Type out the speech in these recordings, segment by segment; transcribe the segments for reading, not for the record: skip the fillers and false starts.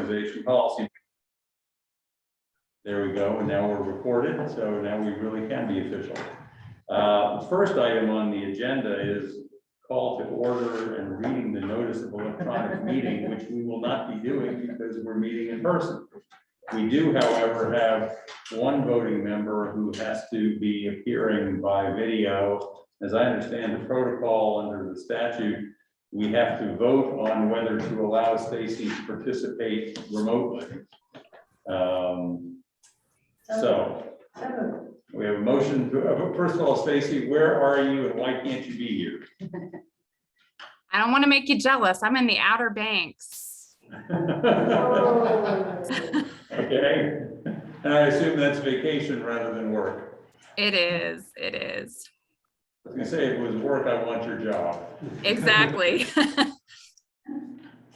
Organization Policy. There we go, and now we're recorded, so now we really can be official. The first item on the agenda is call to order and reading the notice of electronic meeting, which we will not be doing because we're meeting in person. We do, however, have one voting member who has to be appearing by video. As I understand the protocol under the statute, we have to vote on whether to allow Stacy to participate remotely. So we have a motion to, first of all, Stacy, where are you and why can't you be here? I don't want to make you jealous. I'm in the Outer Banks. Okay, and I assume that's vacation rather than work. It is. It is. I was gonna say, if it was work, I want your job. Exactly.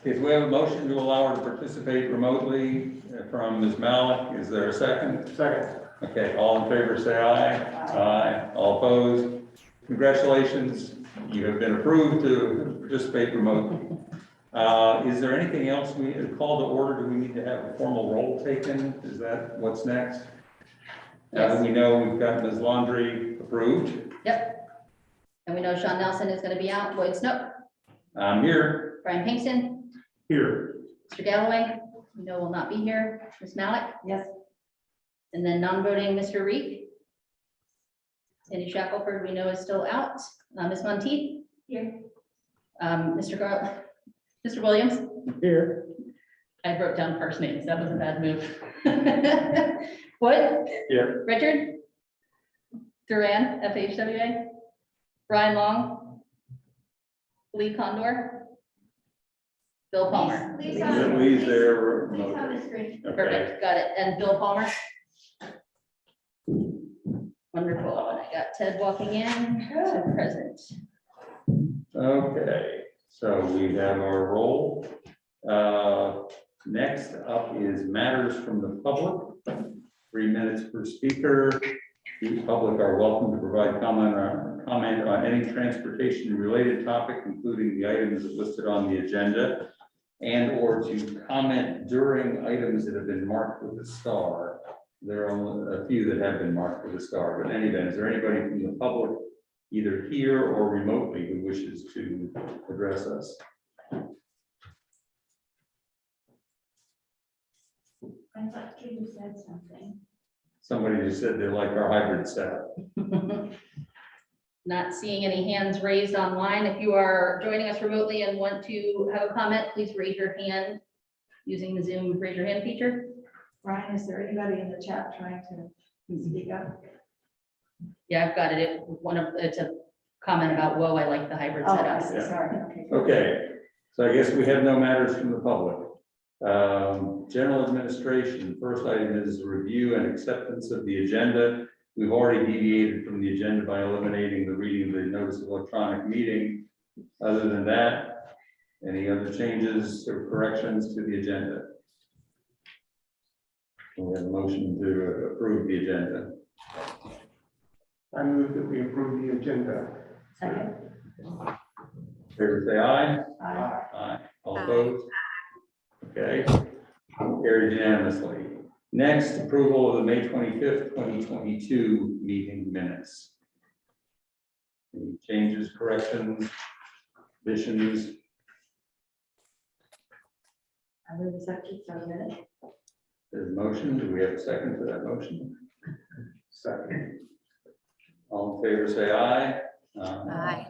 If we have a motion to allow her to participate remotely from Ms. Malik, is there a second? Second. Okay, all in favor, say aye. Aye. All opposed? Congratulations, you have been approved to participate remotely. Is there anything else we call to order? Do we need to have a formal roll taken? Is that what's next? Yes. We know we've got Ms. Laundrie approved. Yep. And we know Sean Nelson is going to be out. Lloyd Snook, I'm here. Brian Pinkston, Here. Mr. Galloway, we know will not be here. Ms. Malik. Yes. And then non-voting Mr. Reek. Sandy Shackelford, we know is still out. Ms. Monteith. Here. Mr. Williams. Here. I wrote down first names. That was a bad move. Wood. Here. Richard. Duran, FHWA. Brian Long. Lee Condor. Bill Palmer. Lee's there. Okay. Okay. Perfect, got it. And Bill Palmer. Wonderful. And I got Ted walking in to present. Okay, so we have our roll. Next up is matters from the public. 3 minutes per speaker. The public are welcome to provide comment on any transportation related topic, including the items listed on the agenda, and or to comment during items that have been marked with a star. There are only a few that have been marked with a star, but in any event, is there anybody from the public, either here or remotely, who wishes to address us? I thought Katie said something. Somebody just said they like our hybrid setup. Not seeing any hands raised online. If you are joining us remotely and want to have a comment, please raise your hand using the Zoom raise your hand feature. Ryan, is there anybody in the chat trying to speak up? Yeah, I've got it. It's a comment about, whoa, I like the hybrid Oh, setup. I see. Sorry. Okay. Okay, so I guess we have no matters from the public. General administration, first item is review and acceptance of the agenda. We've already deviated from the agenda by eliminating the reading of the notice of electronic meeting. Other than that, any other changes or corrections to the agenda? We have a motion to approve the agenda. I move that we approve the agenda. Second. Favor say aye. Aye. Aye. All Aye. opposed? Okay, carried unanimously. Next, approval of the May 25th, 2022 meeting minutes. Any changes, corrections, additions? I move the second for a minute. There's a motion. Do we have a second to that motion? Second. All in favor, say aye. Aye.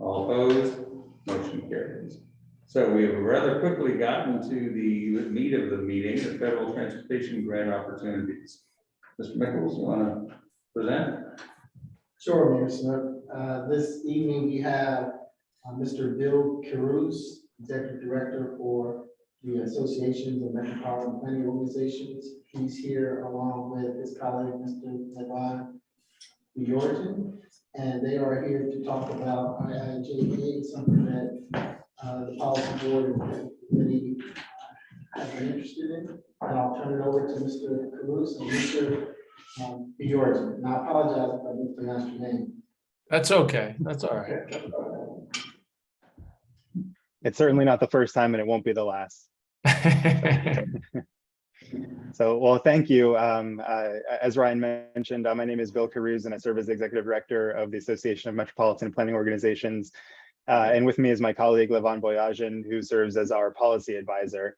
All opposed? Motion carries. So we have rather quickly gotten to the meat of the meeting, the federal transportation grant opportunities. Mr. Michaels, you want to present? Sure, Mayor Smith. This evening we have Mr. Bill Caruso, Executive Director for the Associations of Metropolitan Planning Organizations. He's here along with his colleague, Mr. Levon Bjorton, and they are here to talk about IIJA, something that the policy board and committee has been interested in. And I'll turn it over to Mr. Caruso and Mr. Bjorton. And I apologize if I mispronounced your name. That's okay. That's all right. It's certainly not the first time and it won't be the last. So, well, thank you. As Ryan mentioned, my name is Bill Caruso, and I serve as the Executive Director of the Association of Metropolitan Planning Organizations. And with me is my colleague, Levon Boyajian, who serves as our policy advisor.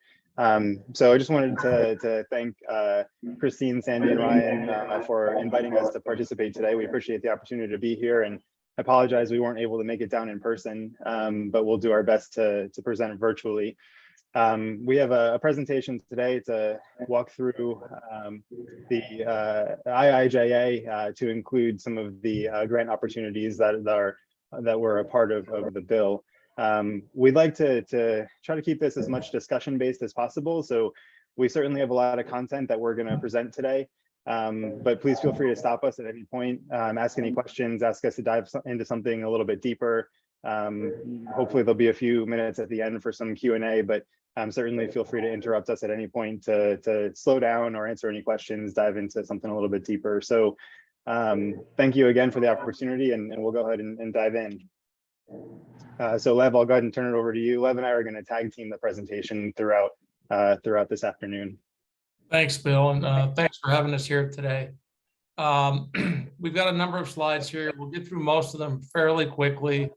So I just wanted to thank Christine, Sandy, and Ryan for inviting us to participate today. We appreciate the opportunity to be here, and I apologize we weren't able to make it down in person, but we'll do our best to present it virtually. We have a presentation today to walk through the IIJA to include some of the grant opportunities that were a part of the bill. We'd like to try to keep this as much discussion based as possible. So we certainly have a lot of content that we're going to present today. But please feel free to stop us at any point, ask any questions, ask us to dive into something a little bit deeper. Hopefully there'll be a few minutes at the end for some Q&A, but certainly feel free to interrupt us at any point to slow down or answer any questions, dive into something a little bit deeper. So thank you again for the opportunity, and we'll go ahead and dive in. So Lev, I'll go ahead and turn it over to you. Lev and I are going to tag team the presentation throughout this afternoon. Thanks, Bill, and thanks for having us here today. We've got a number of slides here. We'll get through most of them fairly quickly.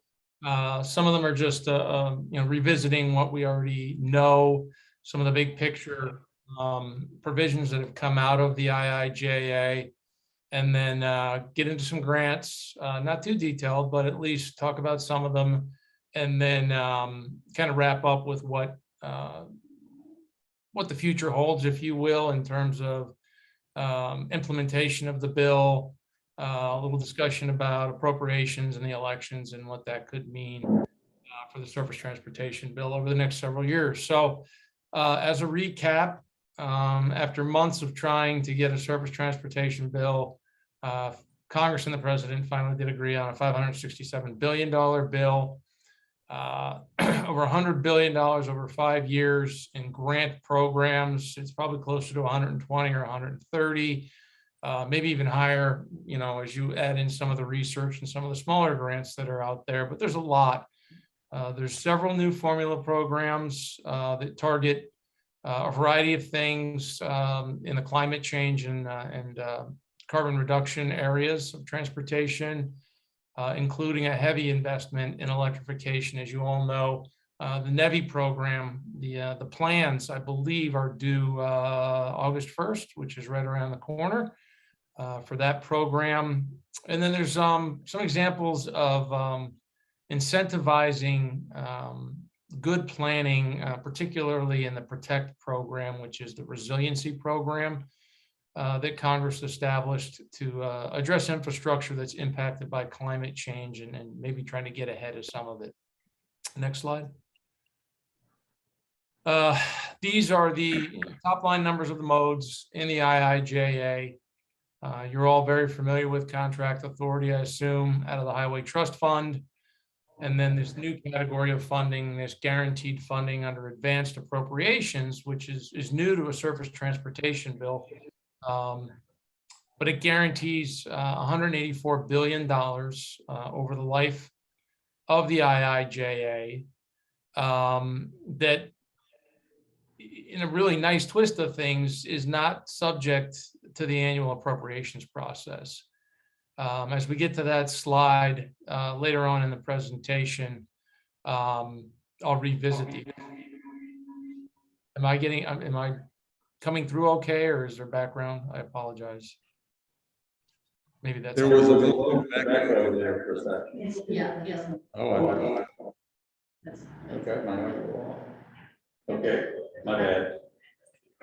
Some of them are just revisiting what we already know, some of the big picture provisions that have come out of the IIJA, and then get into some grants, not too detailed, but at least talk about some of them, and then kind of wrap up with what the future holds, if you will, in terms of implementation of the bill, a little discussion about appropriations and the elections and what that could mean for the surface transportation bill over the next several years. So as a recap, after months of trying to get a surface transportation bill, Congress and the president finally did agree on a $567 billion bill, over $100 billion over 5 years in grant programs. It's probably closer to 120 or 130, maybe even higher, as you add in some of the research and some of the smaller grants that are out there, but there's a lot. There's several new formula programs that target a variety of things in the climate change and carbon reduction areas of transportation, including a heavy investment in electrification. As you all know, the NEVI program, the plans, I believe, are due August 1st, which is right around the corner for that program. And then there's some examples of incentivizing good planning, particularly in the PROTECT program, which is the resiliency program that Congress established to address infrastructure that's impacted by climate change and maybe trying to get ahead of some of it. Next slide. These are the top line numbers of the modes in the IIJA. You're all very familiar with contract authority, I assume, out of the Highway Trust Fund. And then this new category of funding, this guaranteed funding under advanced appropriations, which is new to a surface transportation bill. But it guarantees $184 billion over the life of the IIJA, that in a really nice twist of things is not subject to the annual appropriations process. As we get to that slide later on in the presentation, I'll revisit the. Am I coming through okay, or is there background? I apologize. Maybe that's. There was a little background there for a second. Yeah, yes. Oh, okay, my bad.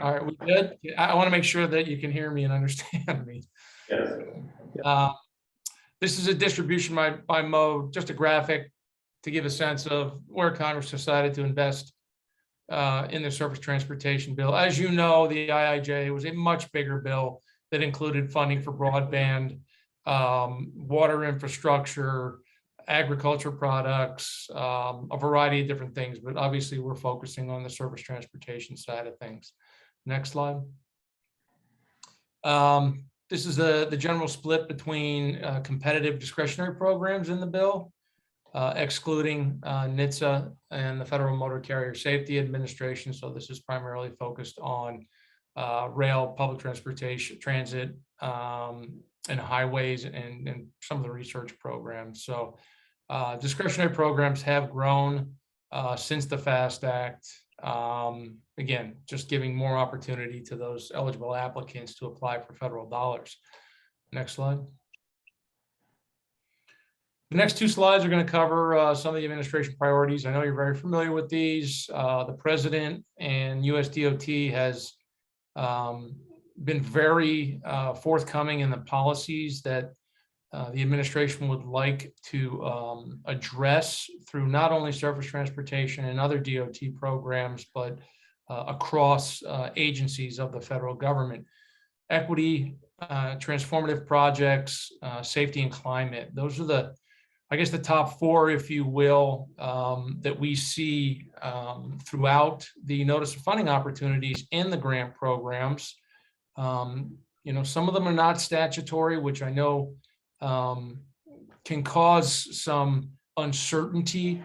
All right, we good? I want to make sure that you can hear me and understand me. Yes. This is a distribution by mode, just a graphic to give a sense of where Congress decided to invest in the surface transportation bill. As you know, the IIJA was a much bigger bill that included funding for broadband, water infrastructure, agriculture products, a variety of different things, but obviously we're focusing on the surface transportation side of things. Next slide. This is the general split between competitive discretionary programs in the bill excluding NHTSA and the Federal Motor Carrier Safety Administration. So this is primarily focused on rail, public transportation, transit, and highways, and some of the research programs. So discretionary programs have grown since the FAST Act. Again, just giving more opportunity to those eligible applicants to apply for federal dollars. Next slide. The next two slides are going to cover some of the administration priorities. I know you're very familiar with these. The president and USDOT has been very forthcoming in the policies that the administration would like to address through not only surface transportation and other DOT programs, but across agencies of the federal government. Equity, transformative projects, safety and climate. Those are the, I guess, the top four, if you will, that we see throughout the notice of funding opportunities in the grant programs. You know, some of them are not statutory, which I know can cause some uncertainty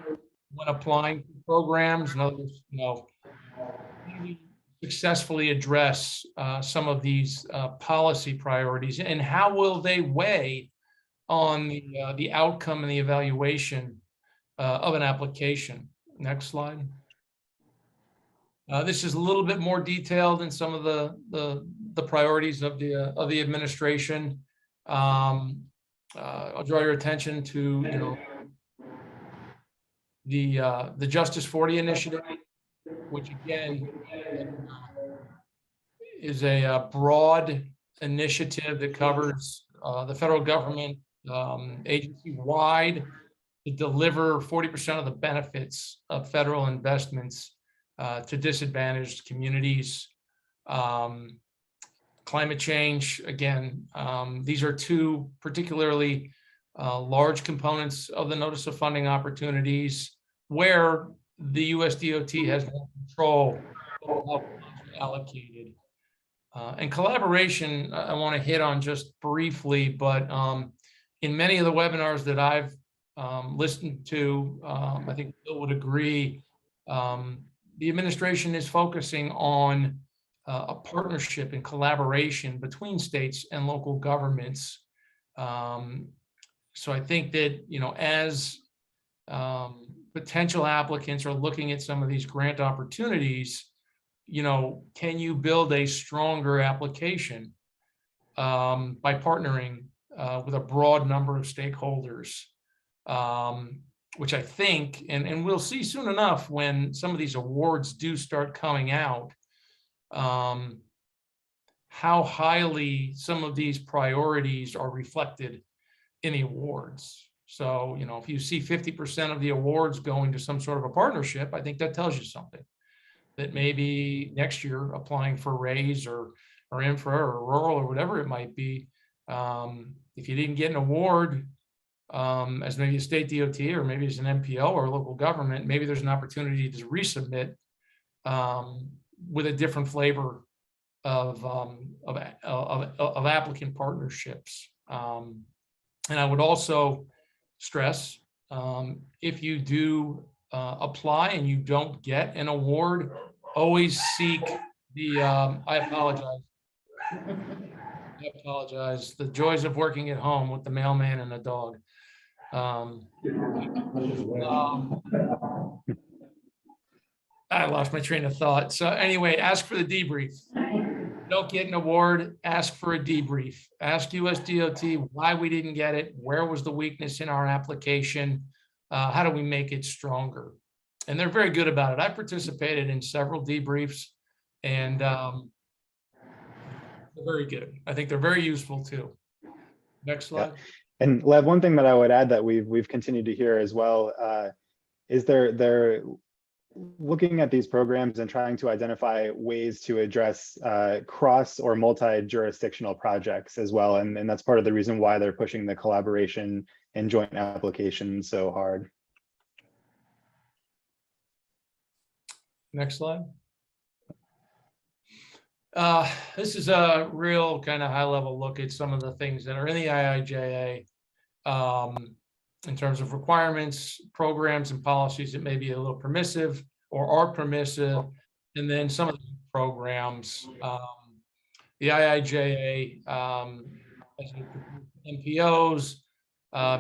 when applying for programs, and others, you know, successfully address some of these policy priorities, and how will they weigh on the outcome and the evaluation of an application. Next slide. This is a little bit more detailed than some of the priorities of the administration. I'll draw your attention to the Justice 40 initiative, which again is a broad initiative that covers the federal government agency-wide to deliver 40% of the benefits of federal investments to disadvantaged communities. Climate change, again, these are two particularly large components of the notice of funding opportunities where the USDOT has more control over how funds are allocated. And collaboration, I want to hit on just briefly, but in many of the webinars that I've listened to, I think Bill would agree, the administration is focusing on a partnership and collaboration between states and local governments. So I think that, you know, as potential applicants are looking at some of these grant opportunities, you know, can you build a stronger application by partnering with a broad number of stakeholders, which I think, and we'll see soon enough when some of these awards do start coming out, how highly some of these priorities are reflected in the awards. So, you know, if you see 50% of the awards going to some sort of a partnership, I think that tells you something. That maybe next year applying for RAISE or infra or rural or whatever it might be, if you didn't get an award as maybe a state DOT or maybe as an MPO or a local government, maybe there's an opportunity to resubmit with a different flavor of applicant partnerships. And I would also stress, if you do apply and you don't get an award, always seek the, I apologize, the joys of working at home with the mailman and the dog. I lost my train of thought. So anyway, ask for the debrief. Don't get an award, ask for a debrief. Ask USDOT why we didn't get it, where was the weakness in our application, how do we make it stronger? And they're very good about it. I participated in several debriefs, and they're very good. I think they're very useful too. Next slide. Yeah. And Lev, one thing that I would add that we've continued to hear as well is they're looking at these programs and trying to identify ways to address cross or multi-jurisdictional projects as well. And that's part of the reason why they're pushing the collaboration and joint applications so hard. Next slide. This is a real kind of high level look at some of the things that are in the IIJA. in terms of requirements, programs, and policies that may be a little permissive or are permissive. And then some of the programs, the IIJA, MPOs,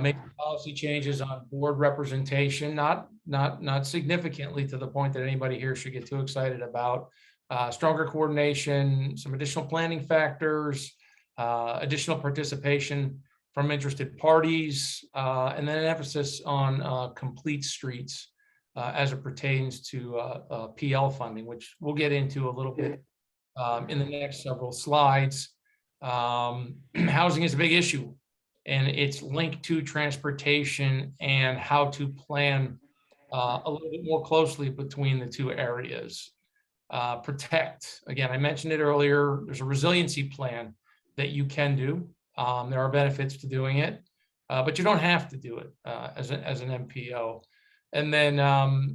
making policy changes on board representation, not significantly to the point that anybody here should get too excited about. Stronger coordination, some additional planning factors, additional participation from interested parties, and then an emphasis on complete streets as it pertains to PL funding, which we'll get into a little bit in the next several slides. Housing is a big issue, and it's linked to transportation and how to plan a little bit more closely between the two areas. Protect, again, I mentioned it earlier, there's a resiliency plan that you can do. There are benefits to doing it, but you don't have to do it as an MPO. And then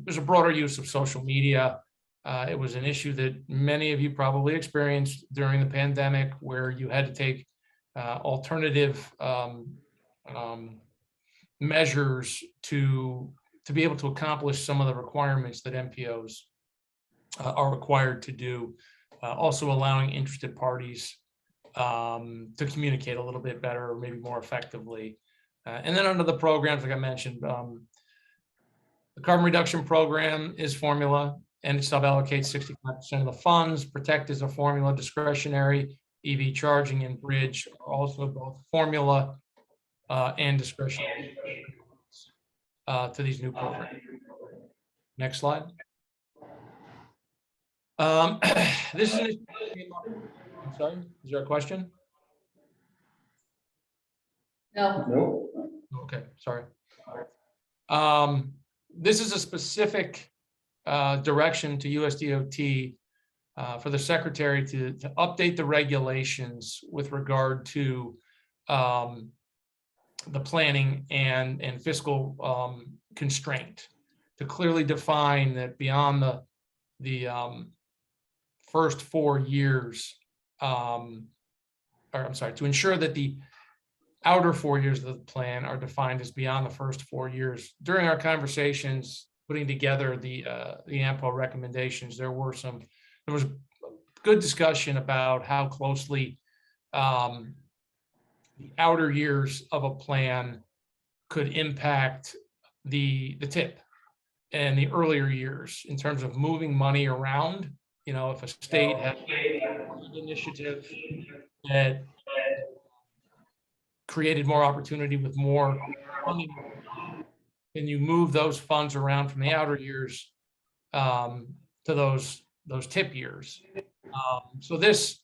there's a broader use of social media. It was an issue that many of you probably experienced during the pandemic, where you had to take alternative measures to be able to accomplish some of the requirements that MPOs are required to do. Also allowing interested parties to communicate a little bit better, or maybe more effectively. And then under the programs, like I mentioned, the carbon reduction program is formula, and it sub-allocates 65% of the funds. Protect is a formula, discretionary. EV charging and bridge are also both formula and discretionary to these new programs. Next slide. This is, I'm sorry, is there a question? No, Nope. Okay, sorry. This is a specific direction to USDOT for the secretary to update the regulations with regard to the planning and fiscal constraint, to clearly define that beyond the first 4 years, or I'm sorry, to ensure that the outer 4 years of the plan are defined as beyond the first 4 years. During our conversations, putting together the AMPO recommendations, there was good discussion about how closely the outer years of a plan could impact the tip and the earlier years in terms of moving money around. You know, if a state has an initiative that created more opportunity with more funding, and you move those funds around from the outer years to those tip years. So this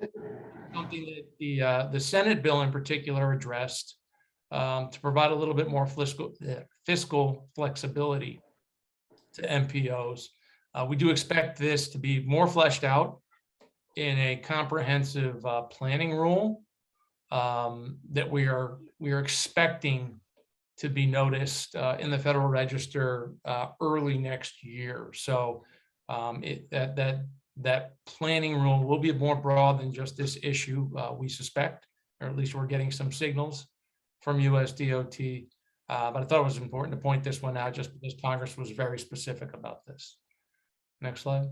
is something that the Senate bill in particular addressed to provide a little bit more fiscal flexibility to MPOs. We do expect this to be more fleshed out in a comprehensive planning rule that we are expecting to be noticed in the Federal Register early next year. So that planning rule will be more broad than just this issue, we suspect, or at least we're getting some signals from USDOT. But I thought it was important to point this one out just because Congress was very specific about this. Next slide.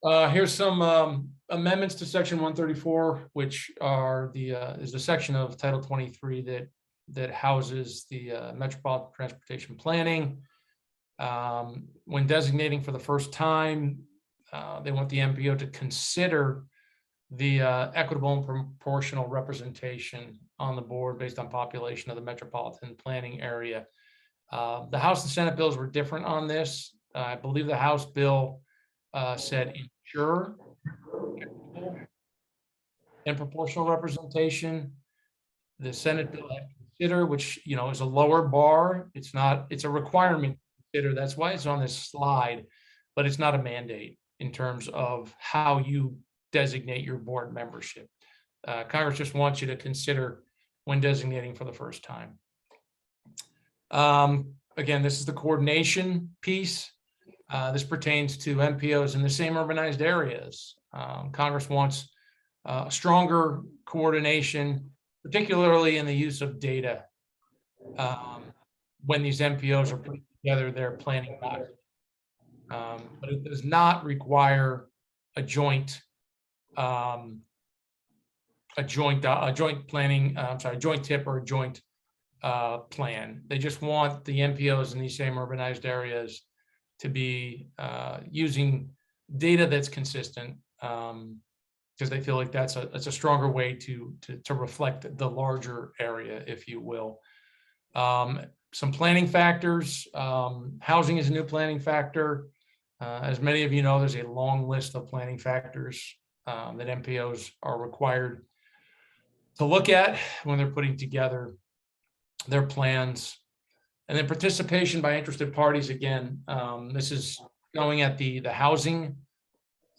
Here's some amendments to section 134, which are is the section of Title 23 that houses the Metropolitan Transportation Planning. When designating for the first time, they want the MPO to consider the equitable and proportional representation on the board based on population of the metropolitan planning area. The House and Senate bills were different on this. I believe the House bill said ensure and proportional representation. The Senate bill had to consider, which is a lower bar. It's a requirement to consider. That's why it's on this slide, but it's not a mandate in terms of how you designate your board membership. Congress just wants you to consider when designating for the first time. Again, this is the coordination piece. This pertains to MPOs in the same urbanized areas. Congress wants stronger coordination, particularly in the use of data when these MPOs are putting together their planning document. But it does not require a joint planning, joint tip or a joint plan. They just want the MPOs in these same urbanized areas to be using data that's consistent, because they feel like that's a stronger way to reflect the larger area, if you will. Some planning factors. Housing is a new planning factor. As many of you know, there's a long list of planning factors that MPOs are required to look at when they're putting together their plans. And then participation by interested parties. Again, this is going at the housing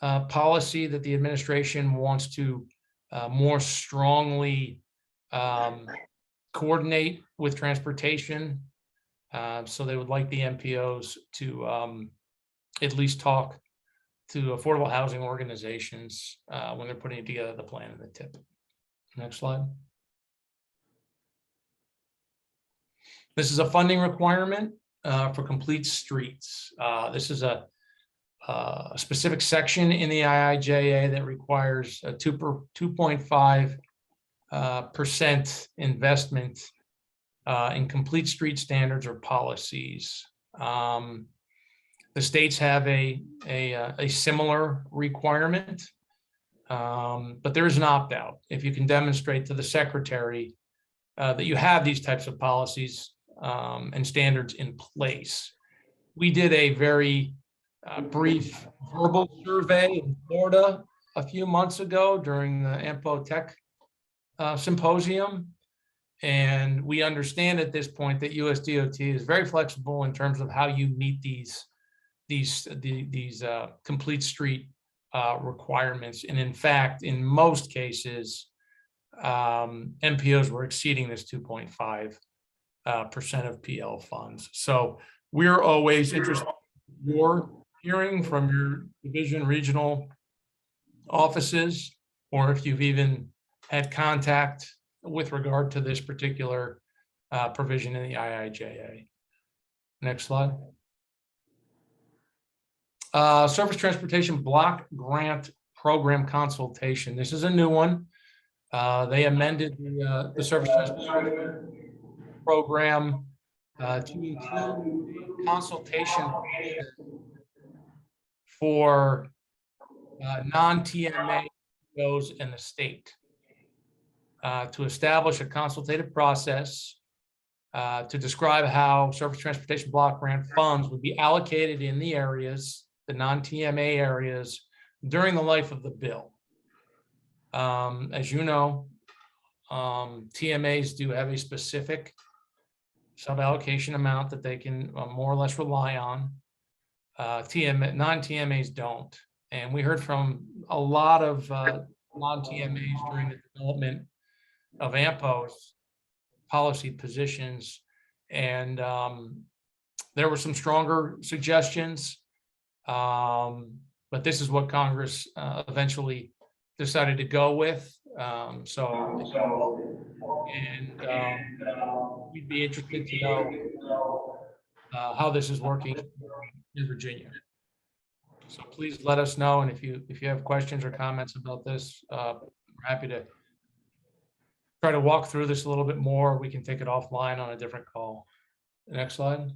policy that the administration wants to more strongly coordinate with transportation. So they would like the MPOs to at least talk to affordable housing organizations when they're putting together the plan and the tip. Next slide. This is a funding requirement for complete streets. This is a specific section in the IIJA that requires a 2.5% investment in complete street standards or policies. The states have a similar requirement, but there is an opt-out if you can demonstrate to the secretary that you have these types of policies and standards in place. We did a very brief verbal survey in Florida a few months ago during the MPO Tech Symposium. And we understand at this point that USDOT is very flexible in terms of how you meet these complete street requirements. And in fact, in most cases, MPOs were exceeding this 2.5% of PL funds. So we're always interested in your hearing from your division regional offices, or if you've even had contact with regard to this particular provision in the IIJA. Next slide. Surface Transportation Block Grant Program Consultation. This is a new one. They amended the Surface Transportation Program to include consultation for non-TMA goes in the state to establish a consultative process to describe how surface transportation block grant funds would be allocated in the areas, the non-TMA areas, during the life of the bill. As you know, TMAs do have a specific sub-allocation amount that they can more or less rely on. Non-TMAs don't. And we heard from a lot of non-TMAs during the development of AMPO's policy positions. And there were some stronger suggestions, but this is what Congress eventually decided to go with. We'd be interested to know how this is working in Virginia. So please let us know, and if you have questions or comments about this, we're happy to try to walk through this a little bit more. We can take it offline on a different call. Next slide.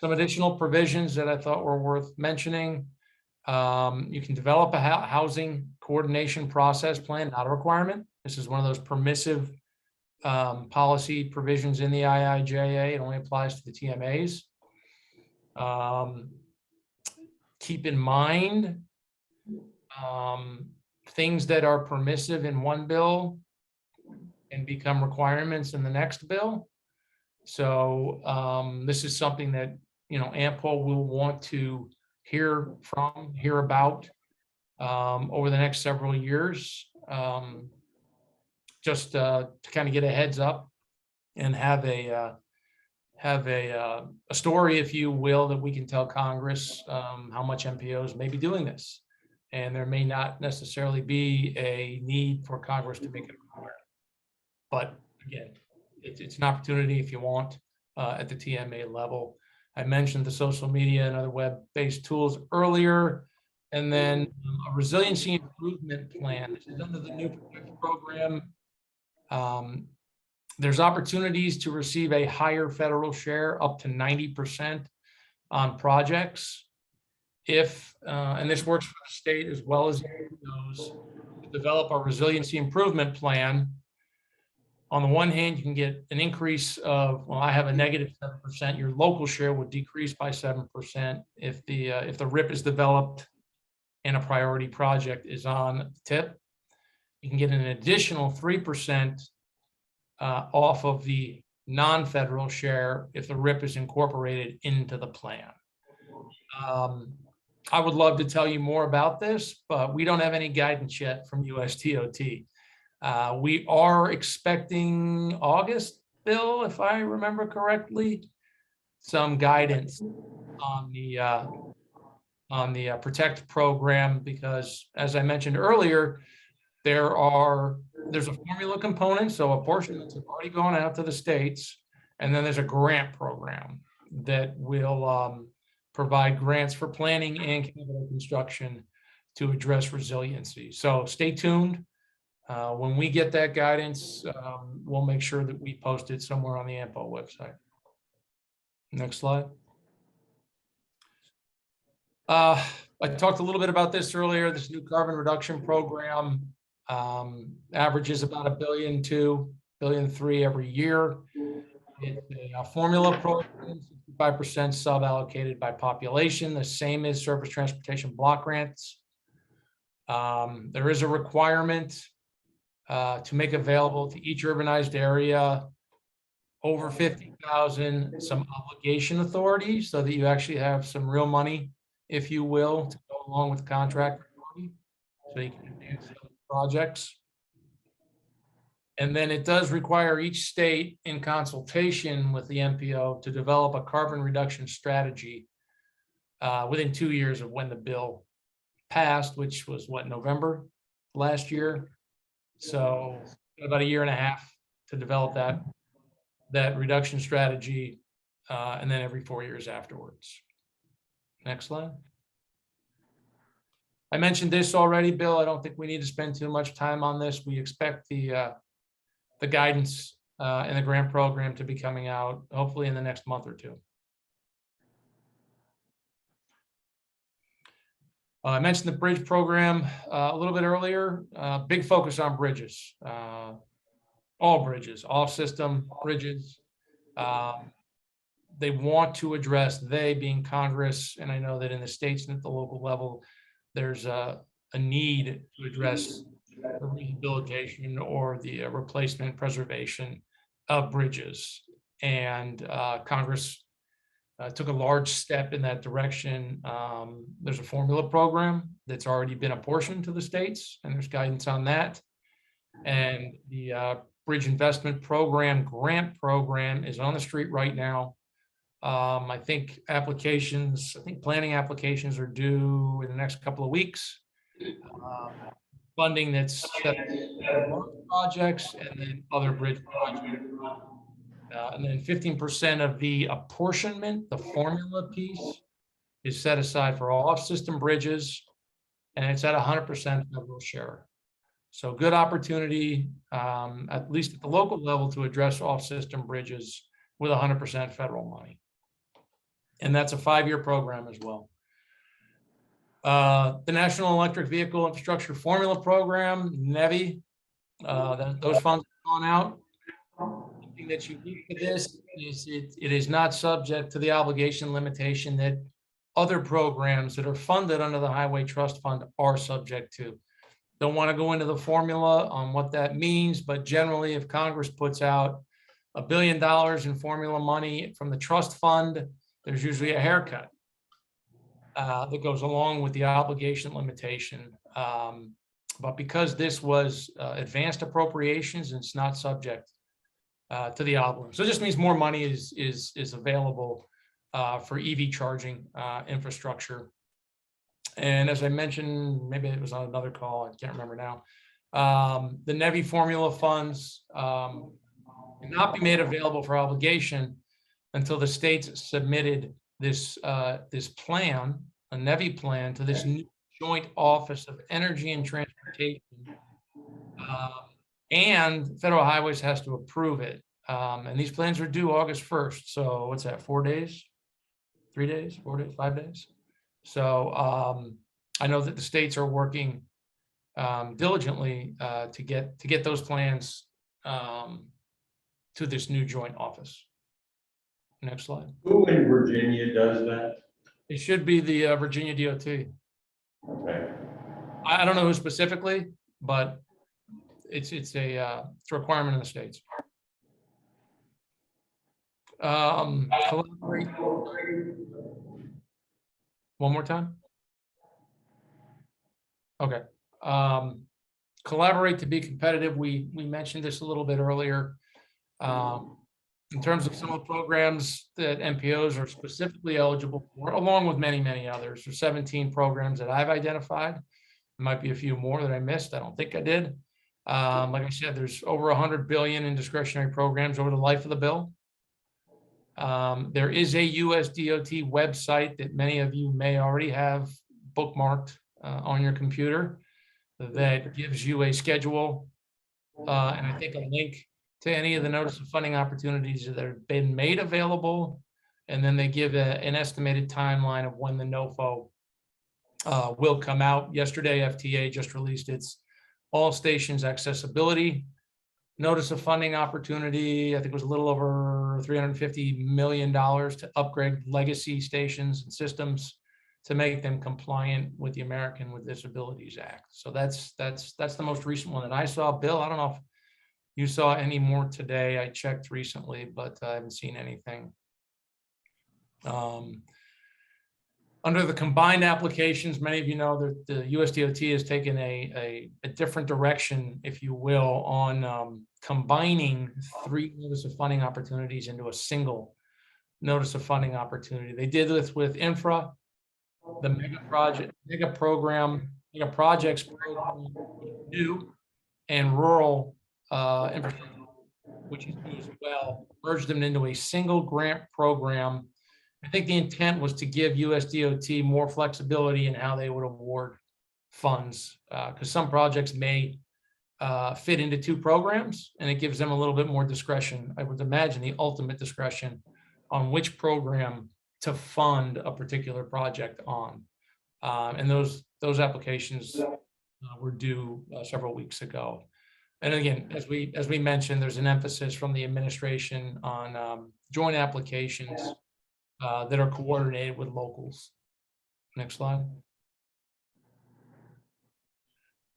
Some additional provisions that I thought were worth mentioning. You can develop a housing coordination process plan, not a requirement. This is one of those permissive policy provisions in the IIJA. It only applies to the TMAs. Keep in mind, things that are permissive in one bill and become requirements in the next bill. So this is something that, AMPO will want to hear about over the next several years, just to kind of get a heads up and have a story, if you will, that we can tell Congress how much MPOs may be doing this. And there may not necessarily be a need for Congress to make it required. But again, it's an opportunity if you want at the TMA level. I mentioned the social media and other web-based tools earlier. And then a resiliency improvement plan. This is under the new program. There's opportunities to receive a higher federal share up to 90% on projects. If, and this works for the state as well as those, to develop a resiliency improvement plan. On the one hand, you can get an increase of, well, I have a negative 7%. Your local share would decrease by 7% if the RIP is developed and a priority project is on the tip. You can get an additional 3% off of the non-federal share if the RIP is incorporated into the plan. I would love to tell you more about this, but we don't have any guidance yet from USDOT. We are expecting August, Bill, if I remember correctly, some guidance on the Protect program, because as I mentioned earlier, there's a formula component, so a portion that's already gone out to the states, and then there's a grant program that will provide grants for planning and capital construction to address resiliency. So stay tuned. When we get that guidance, we'll make sure that we post it somewhere on the MPO website. Next slide. I talked a little bit about this earlier. This new carbon reduction program averages about $1.2 billion, $1.3 billion every year. It's a formula program, 65% sub-allocated by population, the same as surface transportation block grants. There is a requirement to make available to each urbanized area over 50,000 some obligation authority, so that you actually have some real money, if you will, to go along with contract authority, so you can advance projects. And then it does require each state, in consultation with the MPO, to develop a carbon reduction strategy within 2 years of when the bill passed, which was what, November last year. So about a year and a half to develop that reduction strategy, and then every 4 years afterwards. Next slide. I mentioned this already, Bill. I don't think we need to spend too much time on this. We expect the guidance in the grant program to be coming out hopefully in the next month or two. I mentioned the bridge program a little bit earlier. Big focus on bridges, all bridges, all system bridges. They want to address, they being Congress, and I know that in the states and at the local level, there's a need to address the rehabilitation or the replacement preservation of bridges. And Congress took a large step in that direction. There's a formula program that's already been apportioned to the states, and there's guidance on that. And the Bridge Investment Program grant program is on the street right now. I think planning applications are due in the next couple of weeks. Funding that's set for projects and then other bridge projects. And then 15% of the apportionment, the formula piece, is set aside for all off-system bridges, and it's at 100% federal share. So good opportunity, at least at the local level, to address off-system bridges with 100% federal money. And that's a 5-year program as well. The National Electric Vehicle Infrastructure Formula Program, NEVI, those funds have gone out. Something that's unique to this is it is not subject to the obligation limitation that other programs that are funded under the Highway Trust Fund are subject to. Don't want to go into the formula on what that means, but generally, if Congress puts out $1 billion in formula money from the trust fund, there's usually a haircut that goes along with the obligation limitation. But because this was advanced appropriations, and it's not subject to the obligation. So it just means more money is available for EV charging infrastructure. And as I mentioned, maybe it was on another call, I can't remember now. The NEVI formula funds, not be made available for obligation until the states submitted this this plan, a NEVI plan, to this new Joint Office of Energy and Transportation. And Federal Highways has to approve it. And these plans are due August 1st. So what's that, 4 days? 3 days, 4 days, 5 days? So I know that the states are working diligently to get those plans to this new joint office. Next slide. Who in Virginia does that? It should be the Virginia DOT. Okay. I don't know who specifically, but it's a requirement in the states. Collaborate. One more time. Okay. Collaborate to be competitive. We mentioned this a little bit earlier. In terms of some of the programs that MPOs are specifically eligible for, along with many, many others. There's 17 programs that I've identified. There might be a few more that I missed. I don't think I did. Like I said, there's over 100 billion in discretionary programs over the life of the bill. There is a US DOT website that many of you may already have bookmarked on your computer that gives you a schedule and I think a link to any of the notice of funding opportunities that have been made available. And then they give an estimated timeline of when the NOFO will come out. Yesterday, FTA just released its all stations accessibility notice of funding opportunity. I think it was a little over $350 million to upgrade legacy stations and systems to make them compliant with the American with Disabilities Act. So that's the most recent one that I saw. Bill, I don't know if you saw any more today. I checked recently, but I haven't seen anything. Under the combined applications, many of you know that the USDOT has taken a different direction, if you will, on combining 3 notice of funding opportunities into a single notice of funding opportunity. They did this with infra, the mega projects program, new and rural infrastructure, which is new as well, merged them into a single grant program. I think the intent was to give USDOT more flexibility in how they would award funds, because some projects may fit into 2 programs, and it gives them a little bit more discretion. I would imagine the ultimate discretion on which program to fund a particular project on. And those applications were due several weeks ago. And again, as we mentioned, there's an emphasis from the administration on joint applications that are coordinated with locals. Next slide.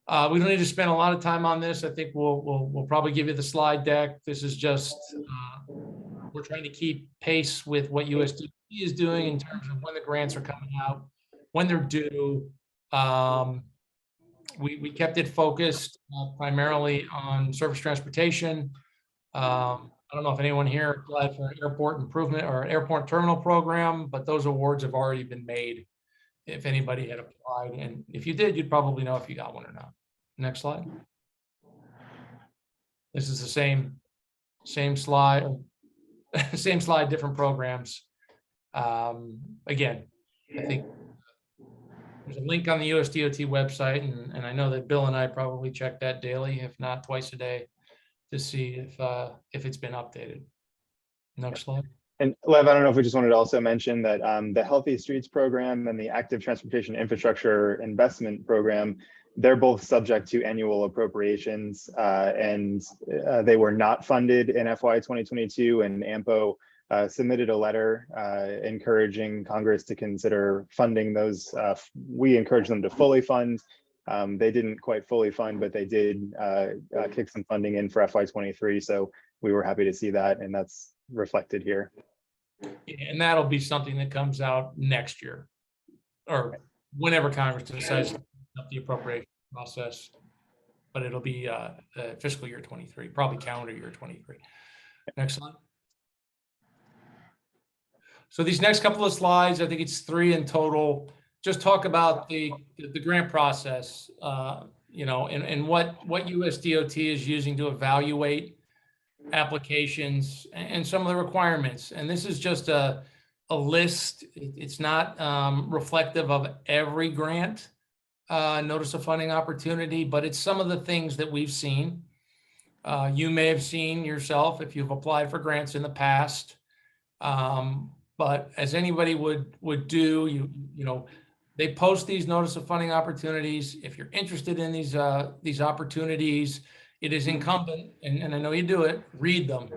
We don't need to spend a lot of time on this. I think we'll probably give you the slide deck. This is just, we're trying to keep pace with what USDOT is doing in terms of when the grants are coming out, when they're due. We kept it focused primarily on surface transportation. I don't know if anyone here applied for an airport improvement or an airport terminal program, but those awards have already been made if anybody had applied. And if you did, you'd probably know if you got one or not. Next slide. This is the same slide, same slide, different programs. Again, I think there's a link on the USDOT website, and I know that Bill and I probably check that daily, if not twice a day, to see if it's been updated. Next slide. And Lev, I don't know if we just wanted to also mention that the Healthy Streets program and the Active Transportation Infrastructure Investment Program, they're both subject to annual appropriations, and they were not funded in FY 2022, and AMPO submitted a letter encouraging Congress to consider funding those. We encourage them to fully fund. They didn't quite fully fund, but they did kick some funding in for FY 23. So we were happy to see that, and that's reflected here. And that'll be something that comes out next year, or whenever Congress decides to up the appropriation process. But it'll be fiscal year 23, probably calendar year 23. Next slide. So these next couple of slides, I think it's 3 in total, just talk about the grant process, you know, and what USDOT is using to evaluate applications and some of the requirements. And this is just a list. It's not reflective of every grant notice of funding opportunity, but it's some of the things that we've seen. You may have seen yourself if you've applied for grants in the past. But as anybody would do, you know, they post these notice of funding opportunities. If you're interested in these opportunities, it is incumbent, and I know you do it, read them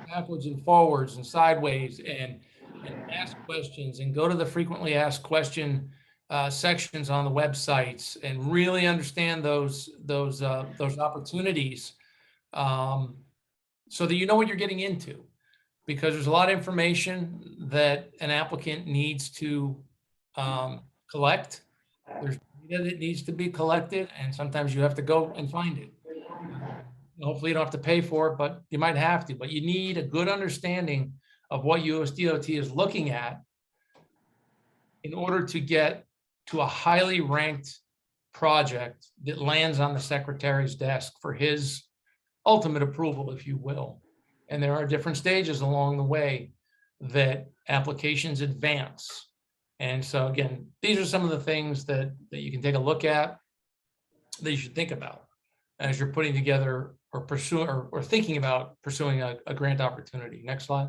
backwards and forwards and sideways, and ask questions, and go to the frequently asked question sections on the websites, and really understand those opportunities, so that you know what you're getting into, because there's a lot of information that an applicant needs to collect. There's data that needs to be collected, and sometimes you have to go and find it. Hopefully you don't have to pay for it, but you might have to. But you need a good understanding of what USDOT is looking at in order to get to a highly ranked project that lands on the secretary's desk for his ultimate approval, if you will. And there are different stages along the way that applications advance. And so again, these are some of the things that you can take a look at, that you should think about as you're putting together or pursuing or thinking about pursuing a grant opportunity. Next slide.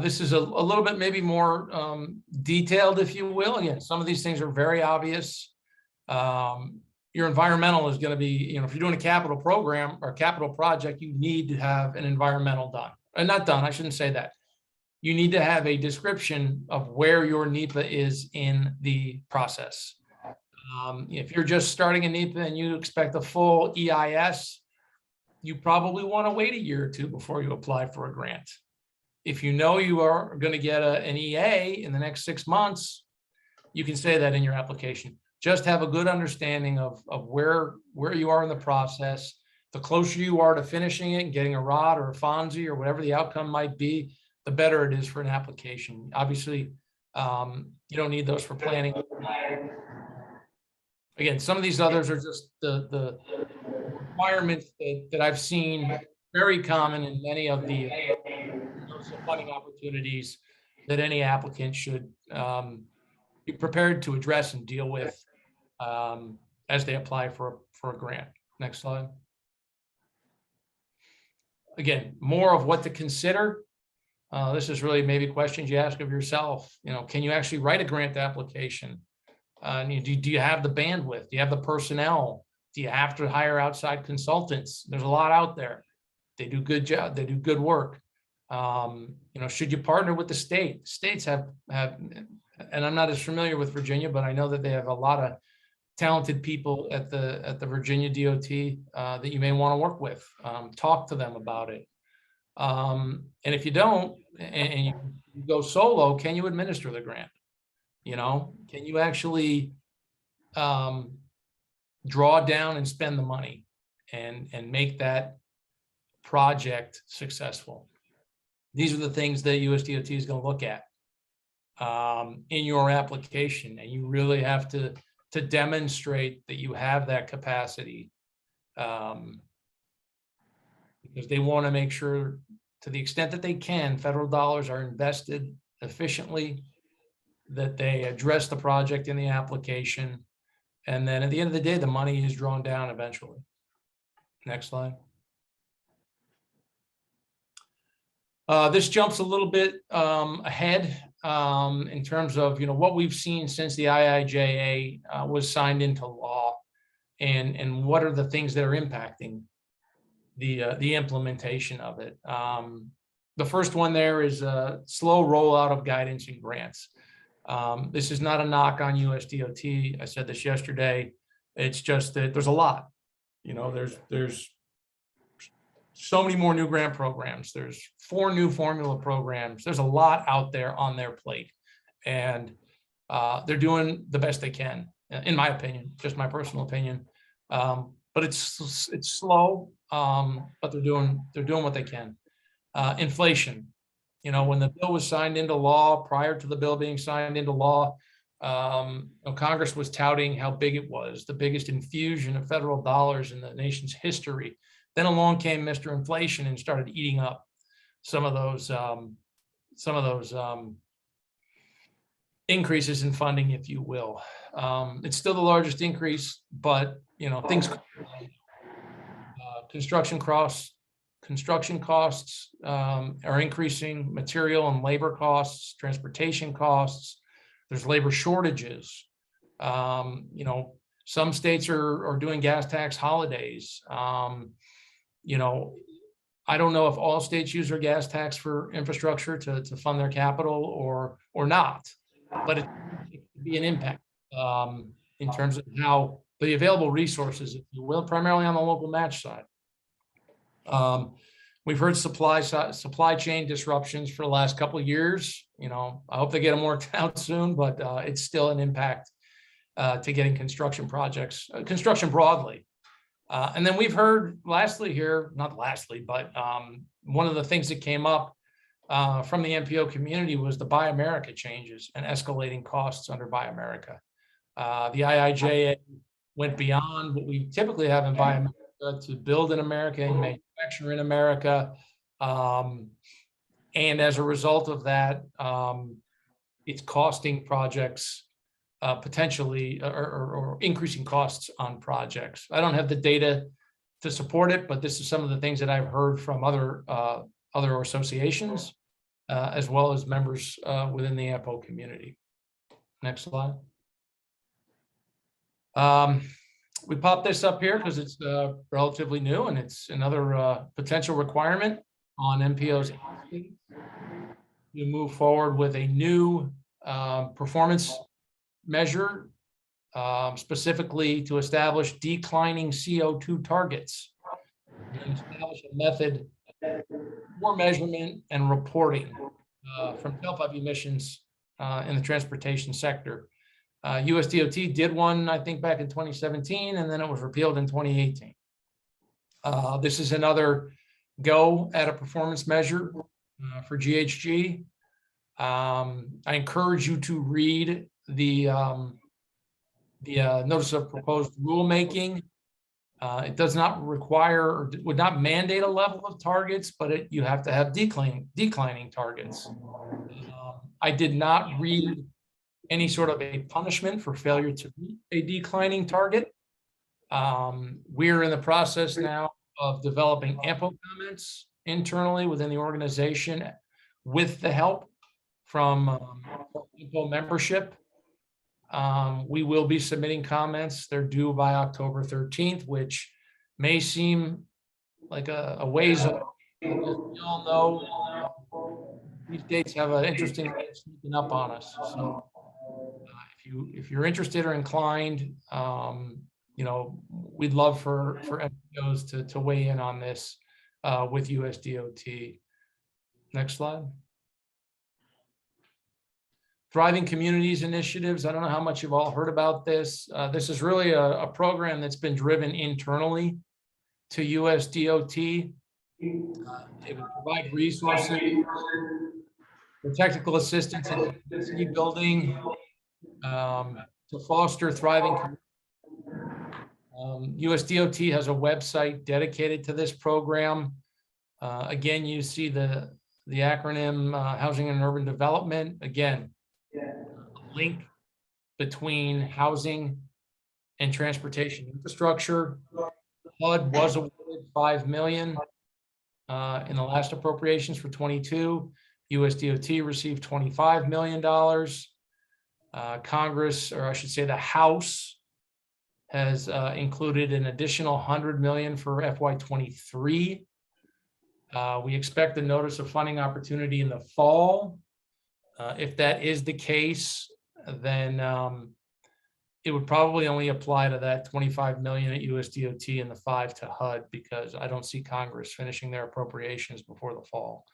This is a little bit maybe more detailed, if you will. Again, some of these things are very obvious. Your environmental is going to be, you know, if you're doing a capital program or capital project, you need to have an environmental done. Not done, I shouldn't say that. You need to have a description of where your NEPA is in the process. If you're just starting a NEPA and you expect a full EIS, you probably want to wait a year or two before you apply for a grant. If you know you are going to get an EA in the next 6 months, you can say that in your application. Just have a good understanding of where you are in the process. The closer you are to finishing it and getting a ROD or a FONSI or whatever the outcome might be, the better it is for an application. Obviously, you don't need those for planning. Again, some of these others are just the requirements that I've seen very common in many of the funding opportunities that any applicant should be prepared to address and deal with as they apply for a grant. Next slide. Again, more of what to consider. This is really maybe questions you ask of yourself. You know, can you actually write a grant application? Do you have the bandwidth? Do you have the personnel? Do you have to hire outside consultants? There's a lot out there. They do good job. They do good work. You know, should you partner with the state? States have, and I'm not as familiar with Virginia, but I know that they have a lot of talented people at the Virginia DOT that you may want to work with. Talk to them about it. And if you don't, and you go solo, can you administer the grant? You know, can you actually draw down and spend the money and make that project successful? These are the things that USDOT is going to look at in your application, and you really have to demonstrate that you have that capacity, because they want to make sure, to the extent that they can, federal dollars are invested efficiently, that they address the project in the application, and then at the end of the day, the money is drawn down eventually. Next slide. This jumps a little bit ahead in terms of, you know, what we've seen since the IIJA was signed into law, and what are the things that are impacting the implementation of it. The first one there is a slow rollout of guidance and grants. This is not a knock on USDOT. I said this yesterday. It's just that there's a lot. You know, there's so many more new grant programs. There's 4 new formula programs. There's a lot out there on their plate, and they're doing the best they can, in my opinion, just my personal opinion. But it's slow, but they're doing what they can. Inflation. You know, when the bill was signed into law, prior to the bill being signed into law, Congress was touting how big it was, the biggest infusion of federal dollars in the nation's history. Then along came Mr. Inflation and started eating up some of those increases in funding, if you will. It's still the largest increase, but things. Construction costs are increasing, material and labor costs, transportation costs. There's labor shortages. Some states are doing gas tax holidays. I don't know if all states use their gas tax for infrastructure to fund their capital or not, but it could be an impact in terms of how the available resources, if you will, primarily on the local match side. We've heard supply chain disruptions for the last couple of years. I hope they get them worked out soon, but it's still an impact to getting construction broadly. And then we've heard not lastly, but one of the things that came up from the MPO community was the Buy America changes and escalating costs under Buy America. The IIJA went beyond what we typically have in Buy America to build in America and manufacture in America. And as a result of that, it's costing projects potentially or increasing costs on projects. I don't have the data to support it, but this is some of the things that I've heard from other associations as well as members within the AMPO community. Next slide. We popped this up here because it's relatively new and it's another potential requirement on MPOs to move forward with a new performance measure, specifically to establish declining CO2 targets and establish a method for measurement and reporting from tailpipe emissions in the transportation sector. USDOT did one, I think, back in 2017, and then it was repealed in 2018. This is another go at a performance measure for GHG. I encourage you to read the notice of proposed rulemaking. It does not require or would not mandate a level of targets, but you have to have declining targets. I did not read any sort of a punishment for failure to meet a declining target. We're in the process now of developing ample comments internally within the organization with the help from AMPO membership. We will be submitting comments. They're due by October 13th, which may seem like a ways away. As we all know, these dates have an interesting way of sneaking up on us. So if you're interested or inclined, we'd love for MPOs to weigh in on this with USDOT. Next slide. Thriving Communities Initiatives. I don't know how much you've all heard about this. This is really a program that's been driven internally to USDOT. It would provide resources for technical assistance in city building to foster thriving communities. USDOT has a website dedicated to this program. Again, you see the acronym Housing and Urban Development. Again, a link between housing and transportation infrastructure. HUD was awarded $5 million in the last appropriations for 22. USDOT received $25 million. Congress, or I should say the House, has included an additional $100 million for FY23. We expect a notice of funding opportunity in the fall. If that is the case, then it would probably only apply to that $25 million at USDOT and the 5 to HUD, because I don't see Congress finishing their appropriations before the fall.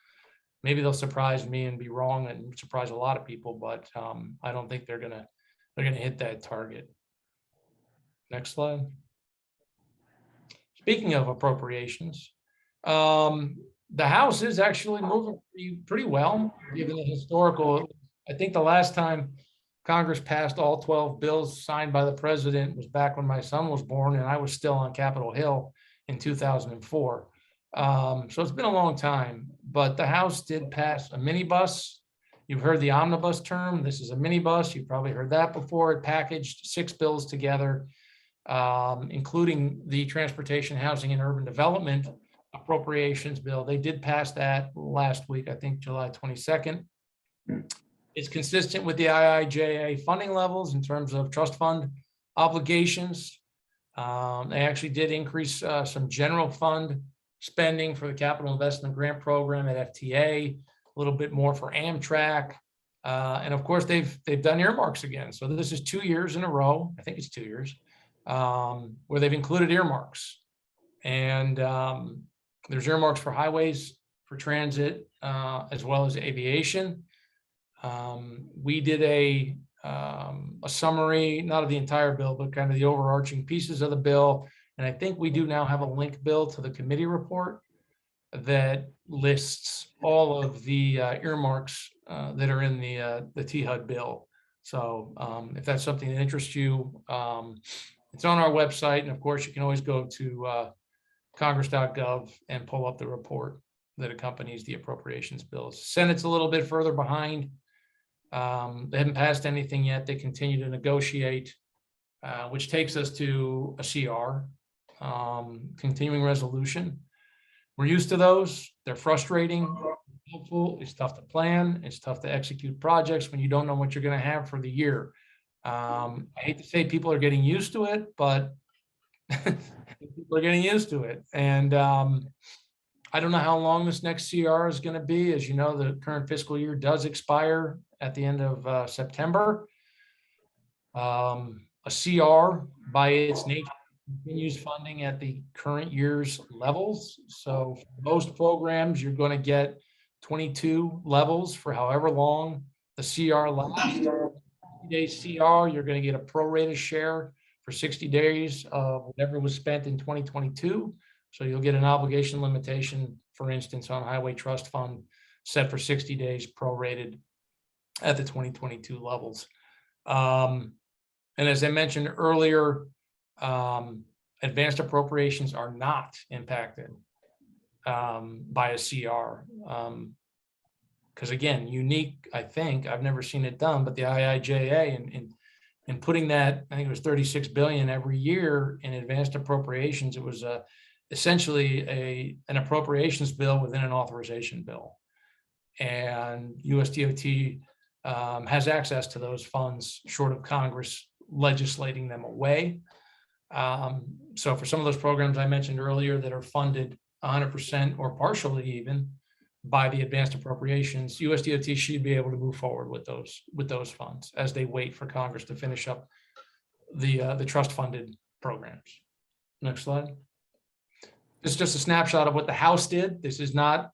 Maybe they'll surprise me and be wrong and surprise a lot of people, but I don't think they're gonna hit that target. Next slide. Speaking of appropriations, the House is actually moving pretty well, given the historical. I think the last time Congress passed all 12 bills signed by the president was back when my son was born and I was still on Capitol Hill in 2004. So it's been a long time, but the House did pass a minibus. You've heard the omnibus term. This is a minibus. You've probably heard that before. It packaged 6 bills together, including the Transportation, Housing, and Urban Development Appropriations Bill. They did pass that last week, I think July 22nd. It's consistent with the IIJA funding levels in terms of trust fund obligations. They actually did increase some general fund spending for the Capital Investment Grant Program at FTA, a little bit more for Amtrak. And of course, they've done earmarks again. So this is 2 years in a row, I think it's 2 years, where they've included earmarks. And there's earmarks for highways, for transit, as well as aviation. We did a summary, not of the entire bill, but kind of the overarching pieces of the bill. And I think we do now have a link bill to the committee report that lists all of the earmarks that are in the THUD bill. So if that's something that interests you, it's on our website. And of course, you can always go to congress.gov and pull up the report that accompanies the appropriations bills. Senate's a little bit further behind. They haven't passed anything yet. They continue to negotiate, which takes us to a CR, continuing resolution. We're used to those. They're frustrating, helpful. It's tough to plan. It's tough to execute projects when you don't know what you're going to have for the year. I hate to say people are getting used to it, but people are getting used to it. And I don't know how long this next CR is going to be. As you know, the current fiscal year does expire at the end of September. A CR, by its nature, continues funding at the current year's levels. So for most programs, you're going to get 22 levels for however long the CR lasts. 60-day CR, you're going to get a prorated share for 60 days of whatever was spent in 2022. So you'll get an obligation limitation, for instance, on Highway Trust Fund set for 60 days prorated at the 2022 levels. And as I mentioned earlier, advanced appropriations are not impacted by a CR. Because again, unique, I think, I've never seen it done, but the IIJA and putting that, I think it was 36 billion every year in advanced appropriations, it was essentially an appropriations bill within an authorization bill. And USDOT has access to those funds short of Congress legislating them away. So for some of those programs I mentioned earlier that are funded 100% or partially even by the advanced appropriations, USDOT should be able to move forward with those funds as they wait for Congress to finish up the trust funded programs. Next slide. This is just a snapshot of what the House did. This is not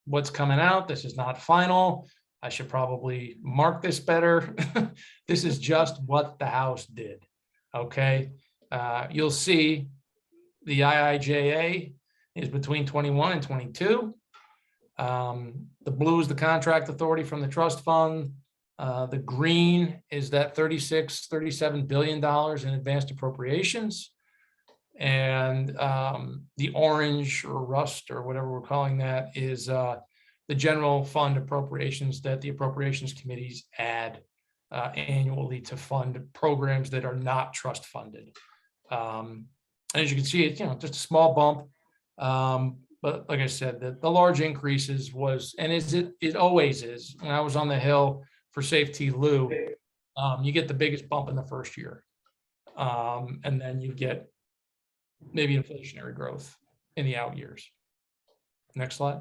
what's coming out. This is not final. I should probably mark this better. This is just what the House did. Okay. You'll see the IIJA is between 21 and 22. The blue is the contract authority from the trust fund. The green is that $37 billion in advanced appropriations. And the orange or rust or whatever we're calling that is the general fund appropriations that the appropriations committees add annually to fund programs that are not trust funded. And as you can see, it's just a small bump. But like I said, the large increases was, and it always is. When I was on the Hill for Safety Lou, you get the biggest bump in the first year. And then you get maybe inflationary growth in the out years. Next slide.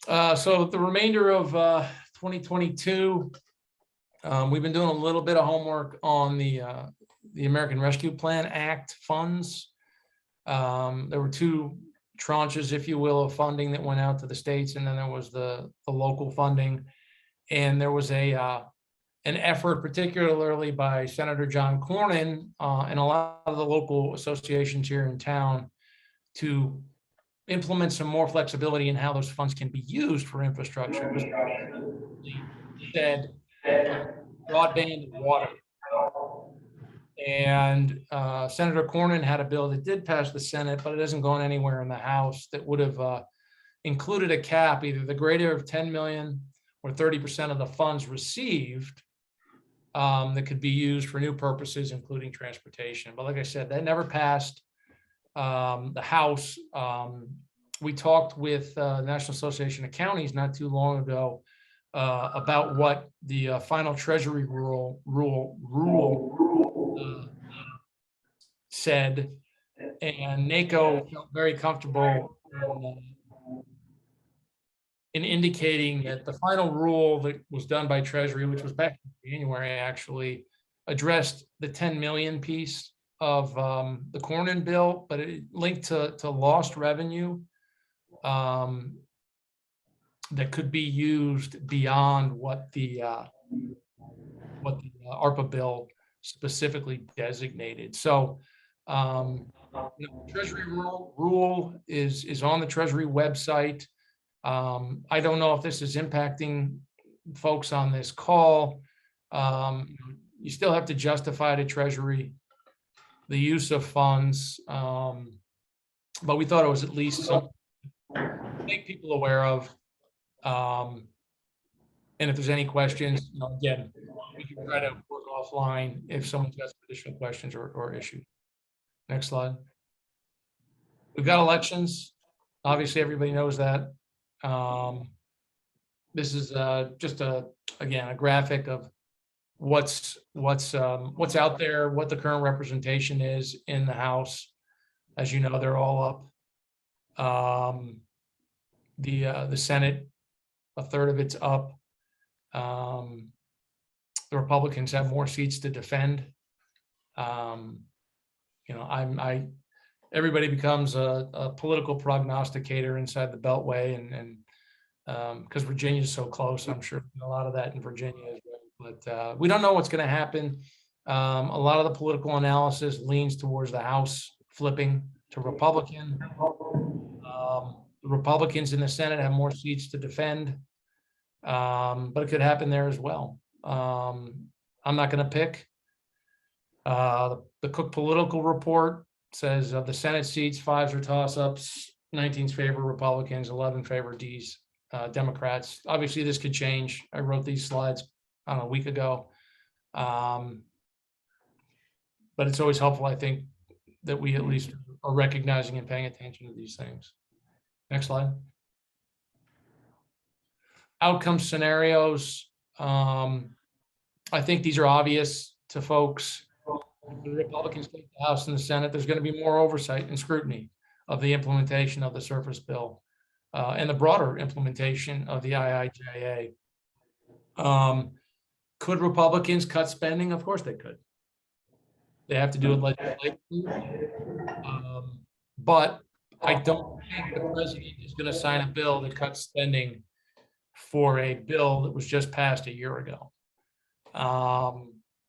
So the remainder of 2022, we've been doing a little bit of homework on the American Rescue Plan Act funds. There were 2 tranches, if you will, of funding that went out to the states, and then there was the local funding. And there was an effort, particularly by Senator John Cornyn and a lot of the local associations here in town, to implement some more flexibility in how those funds can be used for infrastructure. Said broadband and water. And Senator Cornyn had a bill that did pass the Senate, but it hasn't gone anywhere in the House that would have included a cap, either the greater of 10 million or 30% of the funds received that could be used for new purposes, including transportation. But like I said, that never passed the House. We talked with National Association of Counties not too long ago about what the final Treasury rule said, and NACO felt very comfortable in indicating that the final rule that was done by Treasury, which was back in January, actually addressed the 10 million piece of the Cornyn bill, but it linked to lost revenue that could be used beyond what the ARPA bill specifically designated. So Treasury rule is on the Treasury website. I don't know if this is impacting folks on this call. You still have to justify to Treasury the use of funds, but we thought it was at least something to make people aware of. And if there's any questions, again, we can try to work offline if someone's got additional questions or issues. Next slide. We've got elections. Obviously, everybody knows that. This is just again a graphic of what's out there, what the current representation is in the House. As you know, they're all up. The Senate, a third of it's up. The Republicans have more seats to defend. Everybody becomes a political prognosticator inside the Beltway, and because Virginia is so close, I'm sure a lot of that in Virginia as well. But we don't know what's going to happen. A lot of the political analysis leans towards the House flipping to Republican. The Republicans in the Senate have more seats to defend, but it could happen there as well. I'm not going to pick. The Cook Political Report says of the Senate seats, 5s are toss-ups, 19's favor Republicans, 11 favor Democrats. Obviously, this could change. I wrote these slides a week ago. But it's always helpful, I think, that we at least are recognizing and paying attention to these things. Next slide. Outcome scenarios. I think these are obvious to folks. The Republicans take the House and the Senate, there's going to be more oversight and scrutiny of the implementation of the surface bill and the broader implementation of the IIJA. Could Republicans cut spending? Of course they could. They have to do it legislatively. But I don't think the president is going to sign a bill that cuts spending for a bill that was just passed a year ago.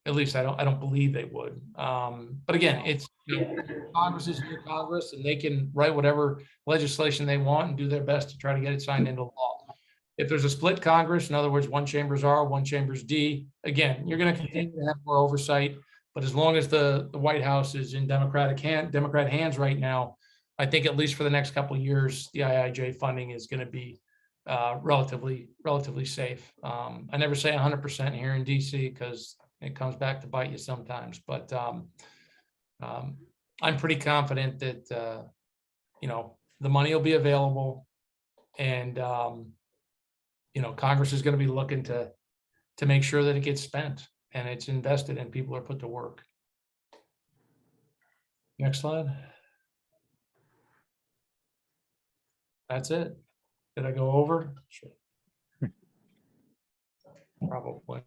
At least I don't believe they would. But again, it's Congress is new Congress, and they can write whatever legislation they want and do their best to try to get it signed into law. If there's a split Congress, in other words, one chamber's R, one chamber's D, again, you're going to continue to have more oversight. But as long as the White House is in Democrat hands right now, I think at least for the next couple of years, the IIJ funding is going to be relatively safe. I never say 100% here in DC because it comes back to bite you sometimes, but I'm pretty confident that the money will be available, and Congress is going to be looking to make sure that it gets spent and it's invested and people are put to work. Next slide. That's it. Did I go over? Sure. Probably.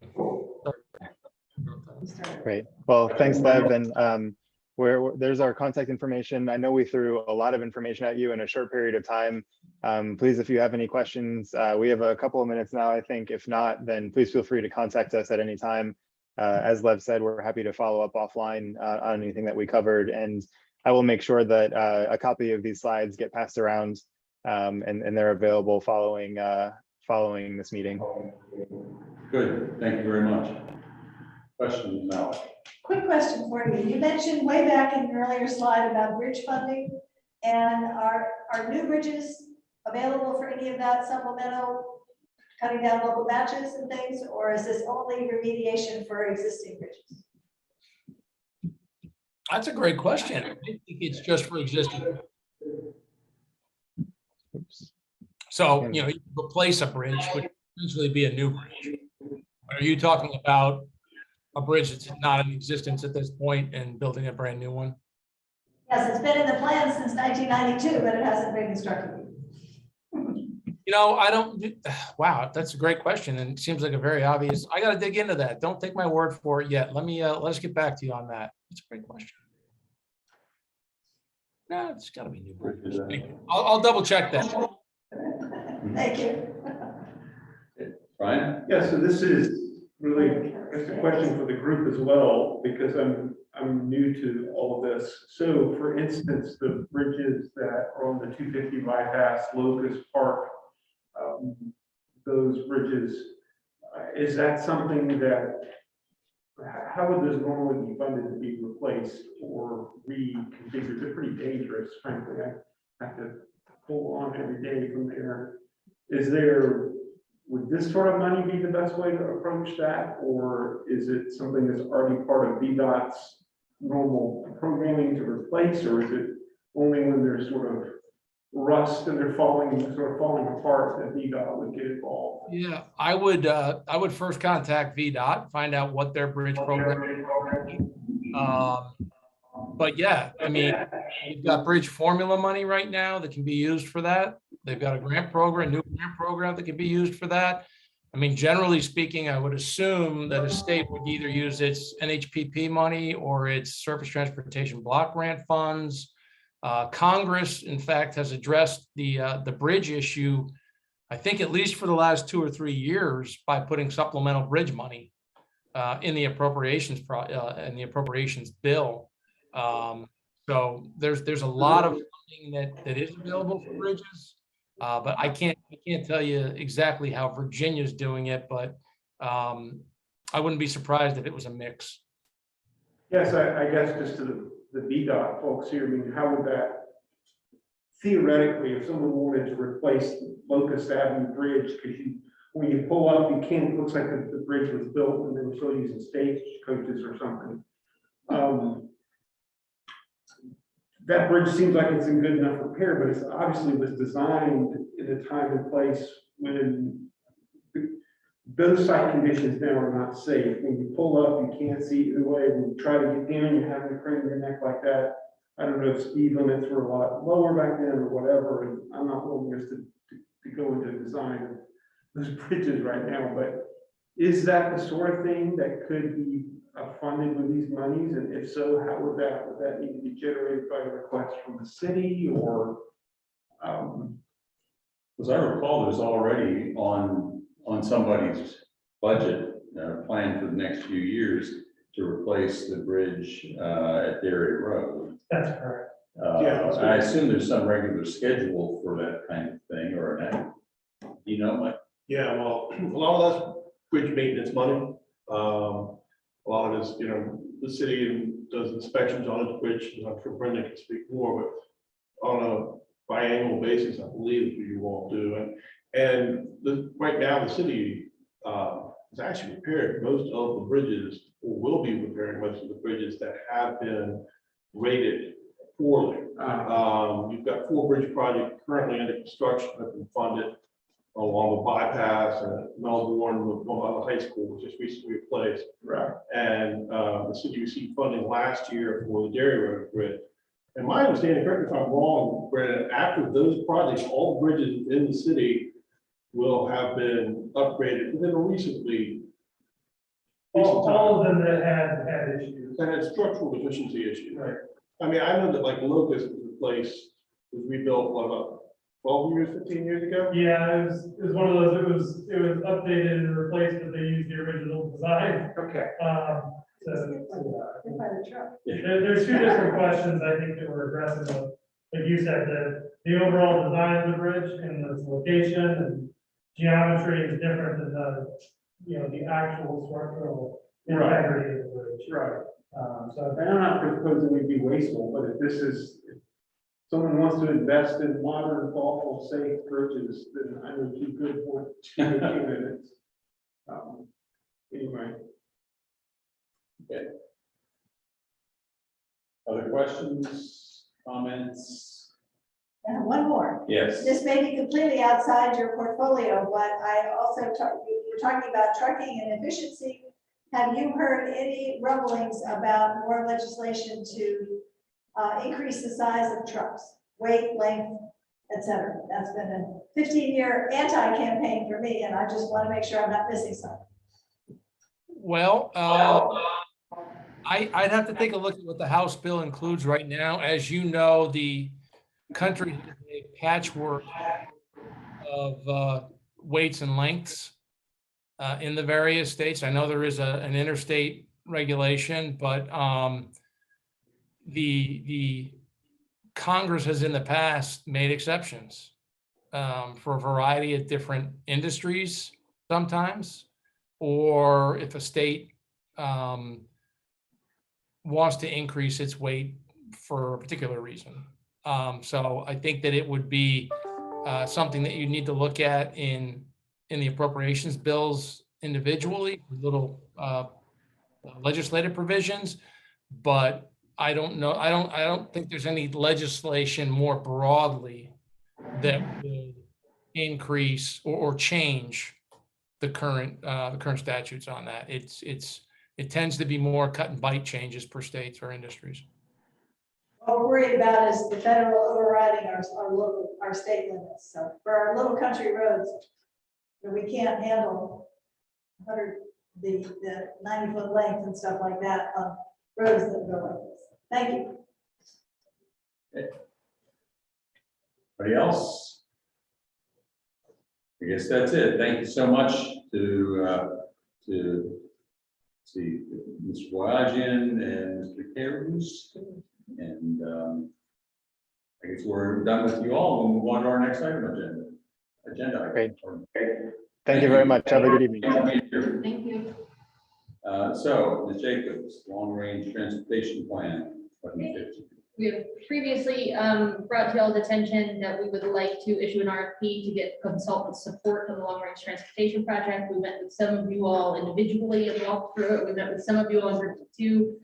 Great. Well, thanks, Lev. And there's our contact information. I know we threw a lot of information at you in a short period of time. Please, if you have any questions, we have a couple of minutes now, I think. If not, then please feel free to contact us at any time. As Lev said, we're happy to follow up offline on anything that we covered. And I will make sure that a copy of these slides get passed around and they're available following this meeting. Good, thank you very much. Questions now? Quick question for you. You mentioned way back in an earlier slide about bridge funding. And are new bridges available for any of that supplemental, cutting down local batches and things? Or is this only remediation for existing bridges? That's a great question. I think it's just for existing. So, you know, you replace a bridge, would usually be a new bridge. Are you talking about a bridge that's not in existence at this point and building a brand new one? Yes, it's been in the plan since 1992, but it hasn't been constructed. You know, I don't, wow, that's a great question. And it seems like a very obvious, I got to dig into that. Don't take my word for it yet. Let's get back to you on that. That's a great question. No, it's got to be new bridges. I'll double check that. Thank you. Brian? Yeah, so this is really, I guess, a question for the group as well, because I'm new to all of this. So for instance, the bridges that are on the 250 bypass, Locust Park, those bridges, is that something that, how would those normally be funded to be replaced or reconfigured? They're pretty dangerous, frankly. I have to pull on every day from there. Would this sort of money be the best way to approach that? Or is it something that's already part of VDOT's normal programming to replace? Or is it only when there's sort of rust and they're falling apart that VDOT would get involved? Yeah, I would first contact VDOT, find out what their bridge program is. But yeah, I mean, you've got bridge formula money right now that can be used for that. They've got a grant program, new grant program that can be used for that. I mean, generally speaking, I would assume that a state would either use its NHPP money or its surface transportation block grant funds. Congress, in fact, has addressed the bridge issue, I think at least for the last 2 or 3 years, by putting supplemental bridge money in the appropriations bill. So there's a lot of funding that is available for bridges, but I can't tell you exactly how Virginia's doing it, but I wouldn't be surprised if it was a mix. Yes, I guess just to the VDOT folks here, I mean, how would that theoretically, if someone wanted to replace the Locust Avenue Bridge, because when you pull up, it looks like the bridge was built and they were still using stage coaches or something. That bridge seems like it's in good enough repair, but it obviously was designed in a time and place when those site conditions now are not safe. When you pull up, you can't see either way. When you try to get down, you're having to crane your neck like that. I don't know if speed limits were a lot lower back then or whatever, and I'm not willing just to go into design of those bridges right now, but is that the sort of thing that could be funded with these monies? And if so, how would that need to be generated by a request from the city or? As I recall, there's already on somebody's budget plan for the next few years to replace the bridge at Dairy Road. That's correct. I assume there's some regular schedule for that kind of thing, or you know, Mike? Yeah, well, a lot of that's bridge maintenance money. A lot of this, you know, the city does inspections on its bridge, and I'm sure Brenda can speak more, but on a biannual basis, I believe is what you all do. And right now, the city has actually repaired most of the bridges, or will be repairing most of the bridges that have been rated poorly. You've got 4 bridge projects currently under construction that have been funded along the bypass and Melbourne, the high school, was just recently replaced. Right. And the city received funding last year for the Dairy Road Bridge. And my understanding, correct me if I'm wrong, Brandon, after those projects, all bridges in the city will have been upgraded within a recently. All of them that had issues. That had structural deficiency issues. Right. I mean, I know that like Locust was replaced, was rebuilt, what, about 12 years, 15 years ago? Yeah, it was one of those, it was updated and replaced, but they used the original design. Okay. There's 2 different questions I think that we're addressing. Like you said, the overall design of the bridge and its location and geometry is different than the actual structural integrity of the bridge. Right. So I'm not proposing we be wasteful, but if if someone wants to invest in modern, thoughtful, safe bridges, then I would keep good candidates. Anyway. Okay. Other questions, comments? And one more. Yes. This may be completely outside your portfolio, but I also you're talking about trucking and efficiency. Have you heard any rumblings about more legislation to increase the size of trucks, weight, length, et cetera? That's been a 15-year anti-campaign for me, and I just want to make sure I'm not missing something. Well, I'd have to take a look at what the House bill includes right now. As you know, the country has a patchwork of weights and lengths in the various states. I know there is an interstate regulation, but the Congress has in the past made exceptions for a variety of different industries sometimes, or if a state wants to increase its weight for a particular reason. So I think that it would be something that you need to look at in the appropriations bills individually, little legislative provisions, but I don't know. I don't think there's any legislation more broadly that would increase or change the current statutes on that. It tends to be more cut and bite changes per states or industries. What we're worried about is the federal overriding our state limits. So for our little country roads, we can't handle the 90-foot length and stuff like that on roads that go like this. Thank you. Okay. Anybody else? I guess that's it. Thank you so much to Mr. Boyajian and Mr. Carus. And I guess we're done with you all. We'll move on to our next item agenda. Great. Thank you very much. Have a good evening. Thank you. So, Ms. Jacobs, long-range transportation plan, 2015. We have previously brought to y'all's attention that we would like to issue an RFP to get consultant support for the long-range transportation project. We met with some of you all individually and walked through it. We met with some of you all in group two.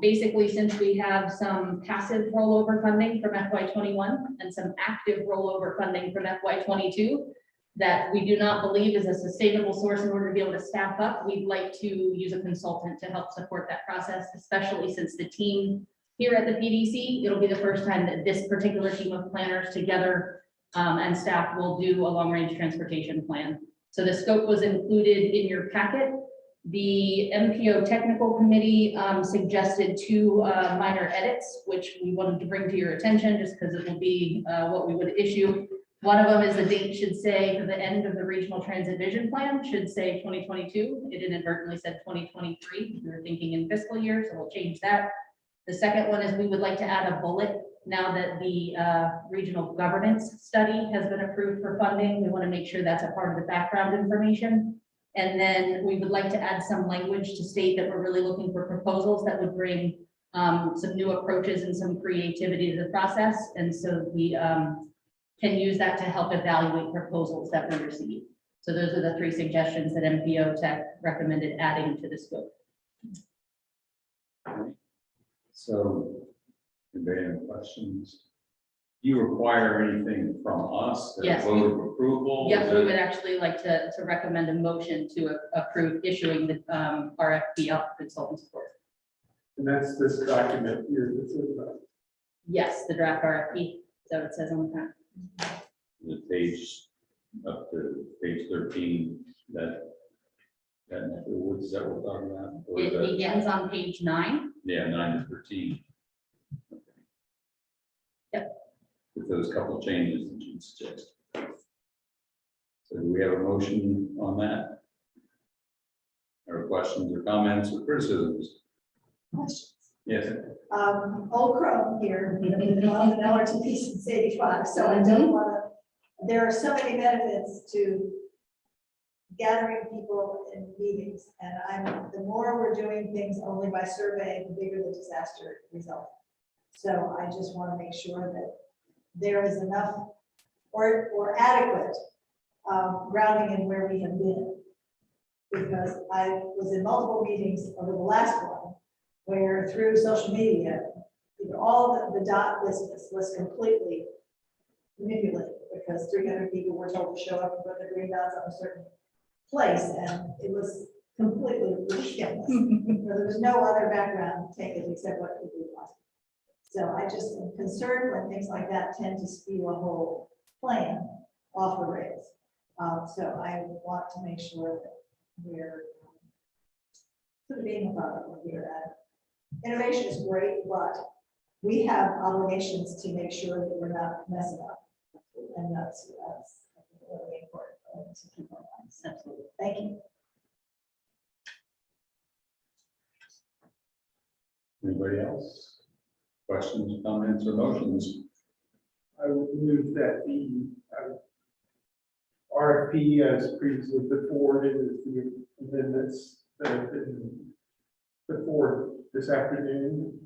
Basically, since we have some passive rollover funding from FY21 and some active rollover funding from FY22 that we do not believe is a sustainable source in order to be able to staff up, we'd like to use a consultant to help support that process, especially since the team here at the PDC, it'll be the first time that this particular team of planners together and staff will do a long-range transportation plan. So the scope was included in your packet. The MPO technical committee suggested two minor edits, which we wanted to bring to your attention just because it will be what we would issue. One of them is the date should say for the end of the regional transit vision plan should say 2022. It inadvertently said 2023. We were thinking in fiscal year, so we'll change that. The second one is we would like to add a bullet now that the regional governance study has been approved for funding. We want to make sure that's a part of the background information. And then we would like to add some language to state that we're really looking for proposals that would bring some new approaches and some creativity to the process. And so we can use that to help evaluate proposals that we receive. So those are the three suggestions that MPO Tech recommended adding to the scope. So, anybody have questions? Do you require anything from us? Yes. A vote of approval? Yes, we would actually like to recommend a motion to approve issuing the RFP out for consultant support. And that's this document here. That's it. Yes, the draft RFP, so it says on the front. The page up to page 13, what is that we're talking about? Or is It that- begins on page 9. Yeah, 9 to 13. Okay. Yep. With those couple changes that you suggest. So do we have a motion on that? Or questions or comments or criticisms? Questions. Yes. Old Chrome here, I've been on an Lrtp since '85, so I don't want to, there are so many benefits to gathering people in meetings. And the more we're doing things only by survey, the bigger the disaster result. So I just want to make sure that there is enough or adequate grounding in where we have been. Because I was in multiple meetings over the last one, where through social media, all the dot business was completely manipulated, because 300 people were told to show up and put their green dots on a certain place, and it was completely ridiculous. There was no other background taken except what people wanted. So I just am concerned when things like that tend to spew a whole plan off the rails. So I want to make sure that we're sort of being methodical here. Innovation is great, but we have obligations to make sure that we're not messing up. And that's really important to keep on mind. Absolutely. Thank you. Anybody else? Questions, comments, or motions? I would move that the RFP as previously put forward in the amendments that have been put forward this afternoon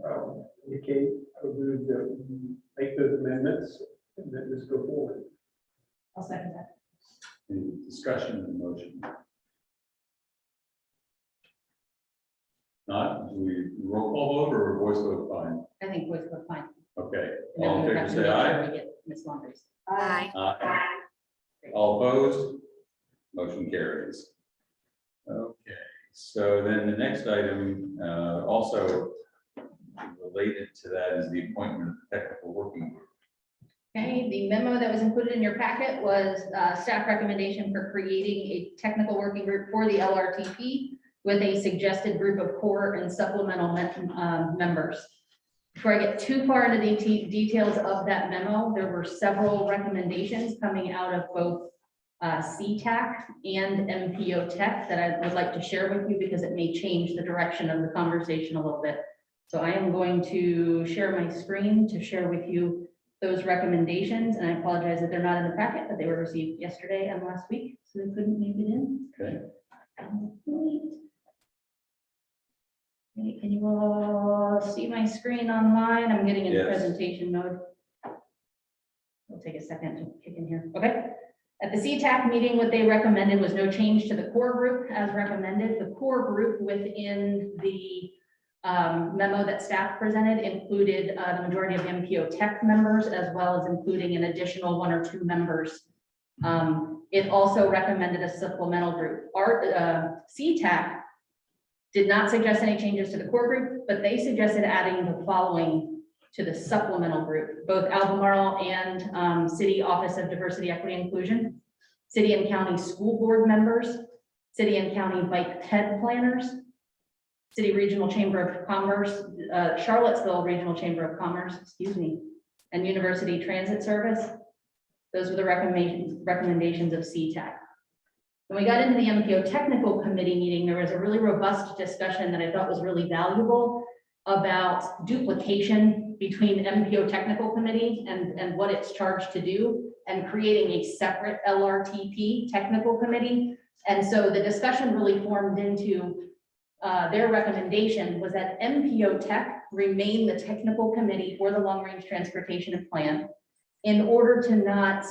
indicate. I would move that we make those amendments and then just go forward. I'll second that. Any discussion on the motion? Not, do we roll call vote or voice vote fine? I think voice vote fine. Okay, And then all in we would favor, have to say make aye. sure we get Ms. Laundrie's. Aye. Aye. All opposed? Motion carries. Okay, so then the next item, also related to that, is the appointment of the technical working group. Okay, the memo that was included in your packet was staff recommendation for creating a technical working group for the Lrtp with a suggested group of core and supplemental members. Before I get too far into the details of that memo, there were several recommendations coming out of both Cpac and MPO Tech that I would like to share with you because it may change the direction of the conversation a little bit. So I am going to share my screen to share with you those recommendations, and I apologize that they're not in the packet, but they were received yesterday and last week, so they couldn't make it in. Okay. Okay, can you all see my screen online? I'm getting into Yes. presentation mode. It'll take a second to kick in here. Okay. At the CTAC meeting, what they recommended was no change to the core group as recommended. The core group within the memo that staff presented included the majority of MPO Tech members, as well as including an additional 1 or 2 members. It also recommended a supplemental group. Our CTAC did not suggest any changes to the core group, but they suggested adding the following to the supplemental group: both Albemarle and City Office of Diversity, Equity, and Inclusion, City and County School Board members, City and County Bike Ped planners, City Regional Chamber of Commerce, Charlottesville Regional Chamber of Commerce, excuse me, and University Transit Service. Those were the recommendations of CTAC. When we got into the MPO Technical Committee meeting, there was a really robust discussion that I thought was really valuable about duplication between MPO Technical Committee and what it's charged to do, and creating a separate Lrtp Technical Committee. And so the discussion really formed into their recommendation was that MPO Tech remain the technical committee for the long range transportation plan. In order to not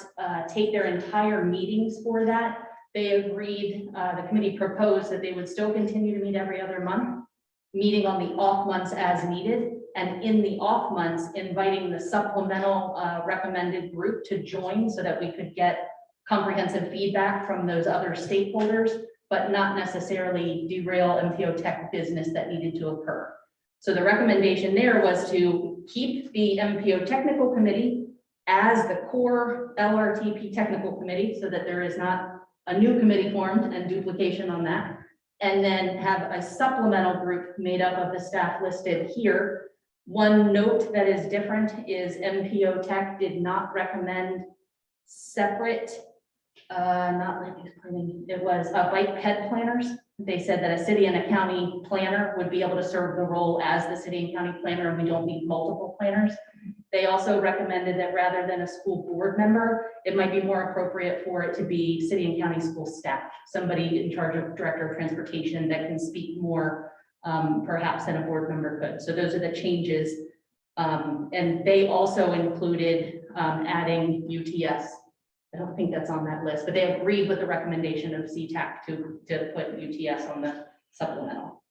take their entire meetings for that, they agreed, the committee proposed that they would still continue to meet every other month, meeting on the off months as needed, and in the off months, inviting the supplemental recommended group to join so that we could get comprehensive feedback from those other stakeholders, but not necessarily derail MPO Tech business that needed to occur. So the recommendation there was to keep the MPO Technical Committee as the core Lrtp Technical Committee so that there is not a new committee formed and duplication on that, and then have a supplemental group made up of the staff listed here. One note that is different is MPO Tech did not recommend separate, not like explaining, it was bike ped planners. They said that a city and a county planner would be able to serve the role as the city and county planner, and we don't need multiple planners. They also recommended that rather than a school board member, it might be more appropriate for it to be city and county school staff, somebody in charge of director of transportation that can speak more perhaps than a board member could. So those are the changes. And they also included adding UTS. I don't think that's on that list, but they agreed with the recommendation of Cpac to put UTS on the supplemental.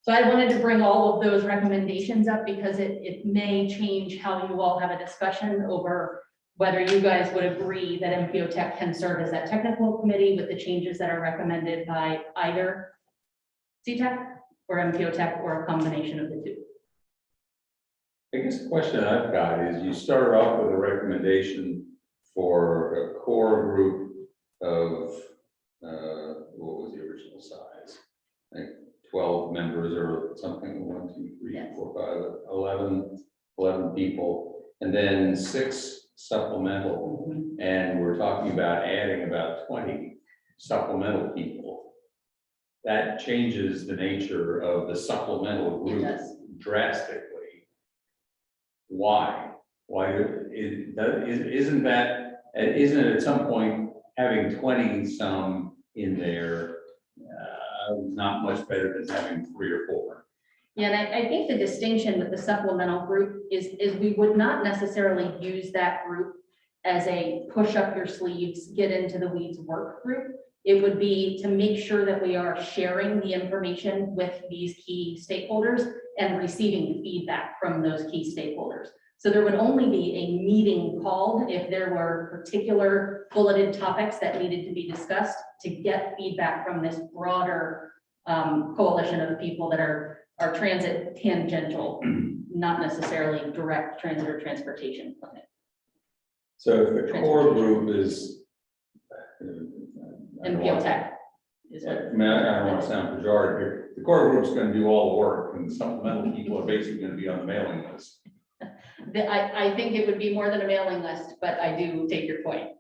So I wanted to bring all of those recommendations up because it may change how you all have a discussion over whether you guys would agree that MPO Tech can serve as that technical committee with the changes that are recommended by either Cpac or MPO Tech or a combination of the two. I guess the question I've got is you start off with a recommendation for a core group of, what was the original size? Like 12 members or something, 1, 2, 3, Yes. 4, 5, 11 people, and then 6 supplemental. And we're talking about adding about 20 supplemental people. That changes the nature of the supplemental It group does. drastically. Why? Isn't it at some point having 20 some in there not much better than having 3 or 4? Yeah, and I think the distinction with the supplemental group is we would not necessarily use that group as a push up your sleeves, get into the weeds work group. It would be to make sure that we are sharing the information with these key stakeholders and receiving feedback from those key stakeholders. So there would only be a meeting called if there were particular bulleted topics that needed to be discussed to get feedback from this broader coalition of people that are transit tangential, not necessarily direct transit or transportation. So if the core group is MPO Tech is I what. mean, I don't want to sound pejorative here. The core group's going to do all the work, and the supplemental people are basically going to be on the mailing list. I think it would be more than a mailing list, but I do take your point.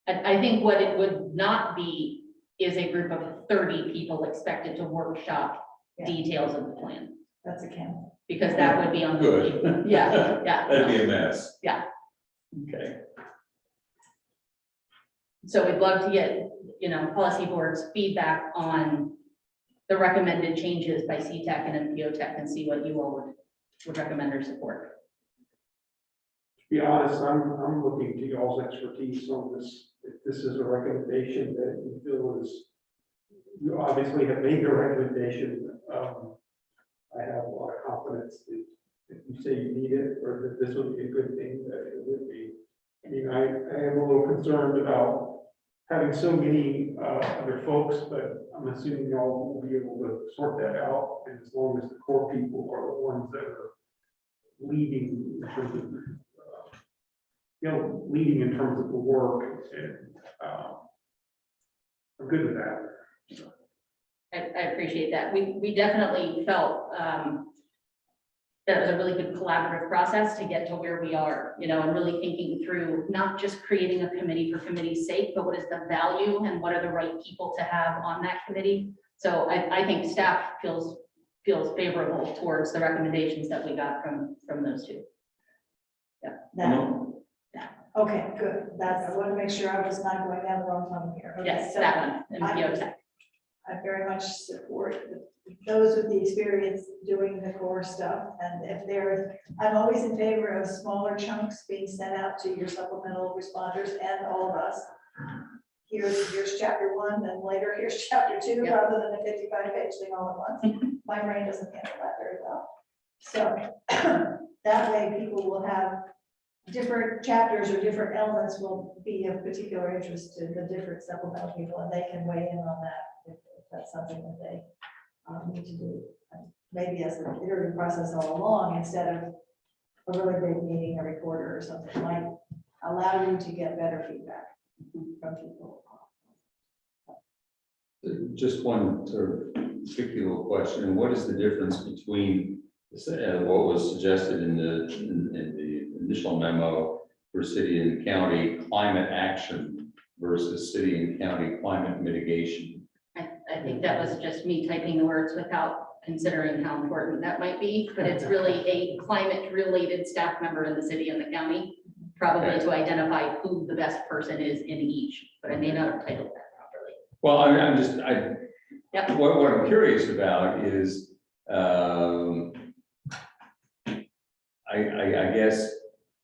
I think what it would not be is a group of 30 people expected to workshop Yeah. details of the plan, That's a camel. because that would be on the. Good. Yeah, That'd be a mess. Yeah. Okay. So we'd love to get, policy board's feedback on the recommended changes by Cpac and MPO Tech and see what you all would recommend or support. To be honest, I'm looking to y'all's expertise on this. If this is a recommendation that you feel is, you obviously have made the recommendation. I have a lot of confidence that if you say you need it, or that this would be a good thing, that it would be. I mean, I am a little concerned about having so many other folks, but I'm assuming y'all will be able to sort that out. And as long as the core people are the ones that are leading in terms of, leading in terms of the work, and I'm good with that. I appreciate that. We definitely felt that it was a really good collaborative process to get to where we are, and really thinking through not just creating a committee for committee's sake, but what is the value and what are the right people to have on that committee. So I think staff feels favorable towards the recommendations that we got from those two. Okay, good. I want to make sure I was not going down the wrong tunnel here. Okay, Yes, so that one, MPO Tech. I very much support those with the experience doing the core stuff. And I'm always in favor of smaller chunks being sent out to your supplemental responders and all of us. Here's chapter 1, and later here's chapter 2, Yep. rather than a 55-page thing all at once. My brain doesn't handle that very well. So that way people will have different chapters or different elements will be of particular interest to the different supplemental people, and they can weigh in on that if that's something that they need to do. Maybe as an iterative process all along, instead of a really big meeting every quarter or something, might allow you to get better feedback from people. Just one sort of particular question. What is the difference between what was suggested in the initial memo for city and county climate action versus city and county climate mitigation? I think that was just me typing the words without considering how important that might be, but it's really a climate-related staff member in the city and the county, probably to identify who the best person is in each, but I may not have titled that properly. Well, what I'm curious about is, I guess,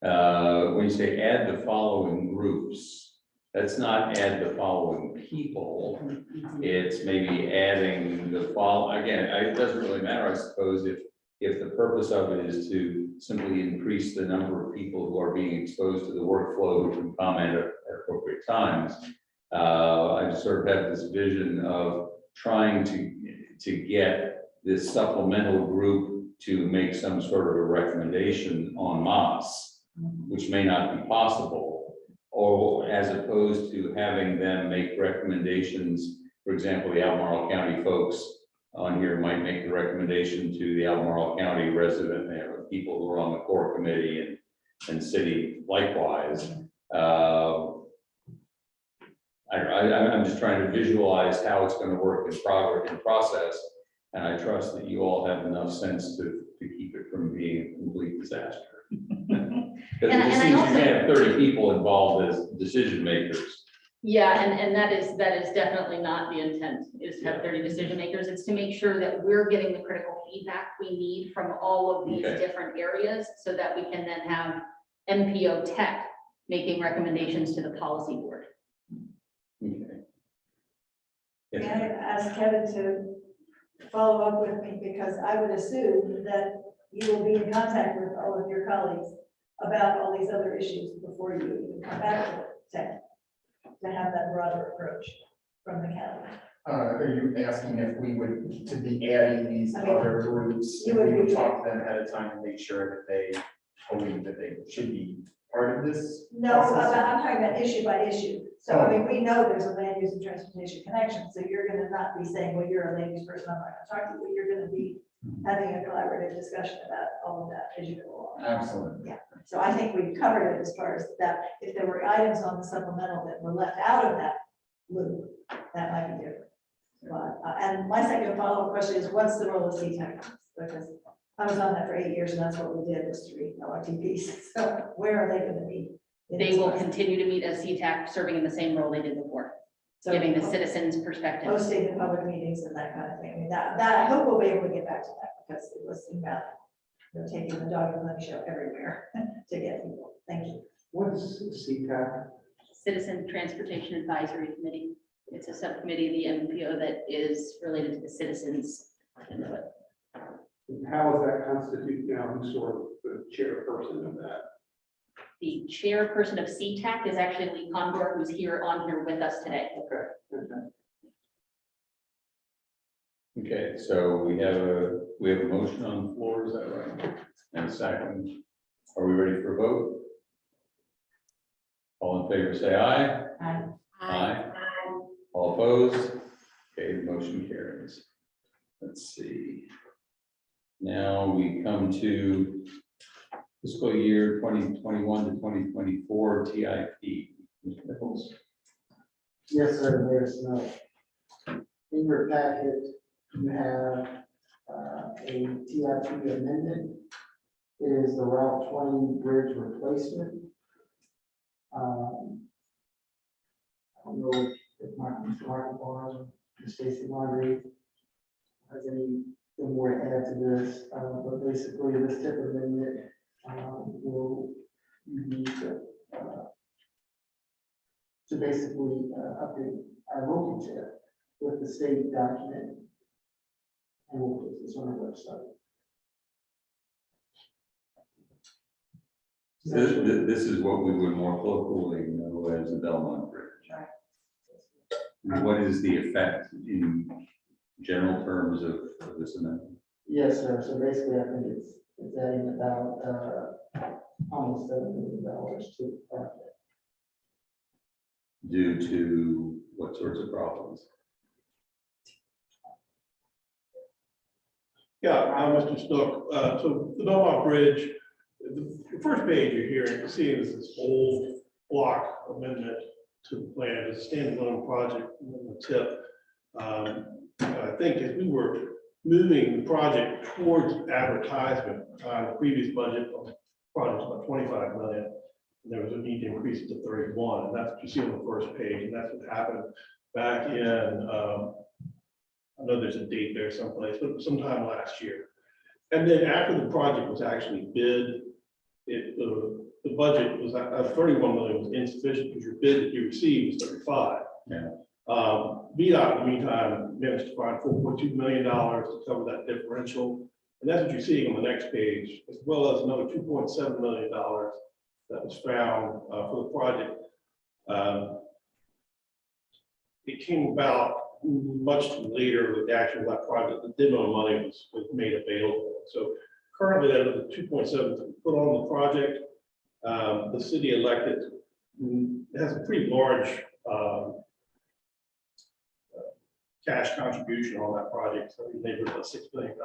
when you say add the following groups, that's not add the following people. It's maybe adding the again, it doesn't really matter, I suppose, if the purpose of it is to simply increase the number of people who are being exposed to the workflow who can comment at appropriate times. I just sort of have this vision of trying to get this supplemental group to make some sort of a recommendation en masse, which may not be possible, or as opposed to having them make recommendations. For example, the Albemarle County folks on here might make the recommendation to the Albemarle County resident, people who are on the core committee and city likewise. I'm just trying to visualize how it's going to work in process, and I trust that you all have enough sense to keep it from being a complete disaster. Because it just seems you may have 30 people involved as decision makers. Yeah, and that is definitely not the intent, is to have 30 decision makers. It's to make sure that we're getting the critical feedback we need from all of these different areas, so that we can then have MPO tech making recommendations to the policy board. May I ask Kevin to follow up with me, because I would assume that you will be in contact with all of your colleagues about all these other issues before you even come back to tech, to have that broader approach from the county. Are you asking if we would to be adding these other groups? You would We would be- talk to them ahead of time to make sure that they believe that they should be part of this. No, process? I'm talking about issue by issue. So I mean, we know there's a land use and transportation connection, so you're gonna not be saying, well, you're a land use person, I'm not gonna talk to you, you're gonna be having a collaborative discussion about all of that as you go along. Absolutely. Yeah, so I think we've covered it as far as that. If there were items on the supplemental that were left out of that loop, that might be different. But, and my second follow-up question is, what's the role of Cpac? Because I was on that for 8 years, and that's what we did, was to read Lrtps. So where are they gonna be? in They this will process? continue to meet as CTAC, serving in the same role they did before, So giving the citizens perspective. hosting the public meetings and that kind of thing. I mean, that I hope we'll be able to get back to that, because it was about, taking the dog and money show everywhere to get people. Thank you. What is Cpac? Citizen Transportation Advisory Committee. It's a subcommittee of the MPO that is related to the citizens input. How is that constituted, who's sort of the chairperson of that? The chairperson of CTAC is actually Lee Condor, who's on here with us today. Okay, so we have a motion on the floor, is that right? And a second. Are we ready for a vote? All in favor, say aye. Aye. All opposed? Okay, the motion carries. Let's see. Now we come to fiscal year 2021 to 2024 TIP. Mr. Nichols. Yes, sir, there's no. In your packet, you have a TIP amendment. It is the Route 20 bridge replacement. I don't know if Mr. Michael Barnes or Ms. Stacy Marguerite has anything more to add to this, but basically this tip amendment will need to basically update our local tip with the state document, and we'll put this on our website. This is what we would more colloquially know as the Belmont Bridge. What is the effect in general terms of this amendment? Yes, sir. So basically, I think it's adding about almost $7 million to the project. Due to what sorts of problems? Yeah, Mr. Snook, so the Belmont Bridge, the first page you're here, you can see is this old block amendment to the plan, it's a standalone project in the tip. I think as we were moving the project towards advertisement. The previous budget of the project was about 25 million. And there was a need to increase it to 31, and that's what you see on the first page, and that's what happened back in, I know there's a date there someplace, but sometime last year. And then after the project was actually bid, the budget was, 31 million was insufficient because your bid that you received was 35. Yeah. VDOT in the meantime managed to find $4.2 million to cover that differential. And that's what you're seeing on the next page, as well as another $2.7 million that was found for the project. It came about much later with the action of that project. The demo money was made available. So currently, out of the 2.7 to put on the project, the city elected has a pretty large cash contribution on that project, so in the neighborhood of $6 million.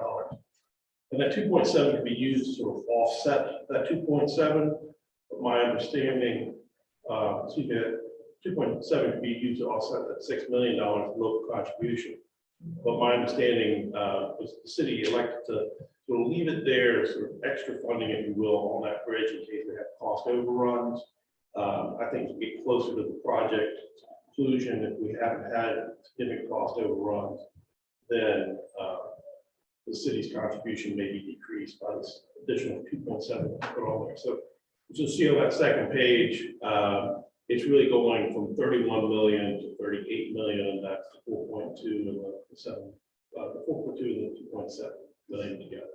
And that 2.7 can be used to sort of offset that 2.7. But my understanding, 2.7 can be used to offset that $6 million local contribution. But my understanding was the city elected to sort of leave it there, sort of extra funding, if you will, on that bridge in case they have cost overruns. I think to get closer to the project conclusion, if we haven't had significant cost overruns, then the city's contribution may be decreased by this additional 2.7 put on there. So you'll see on that second page, it's really going from 31 million to 38 million, and that's the 4.2 and the 7, the 4.2 and the 2.7 million together.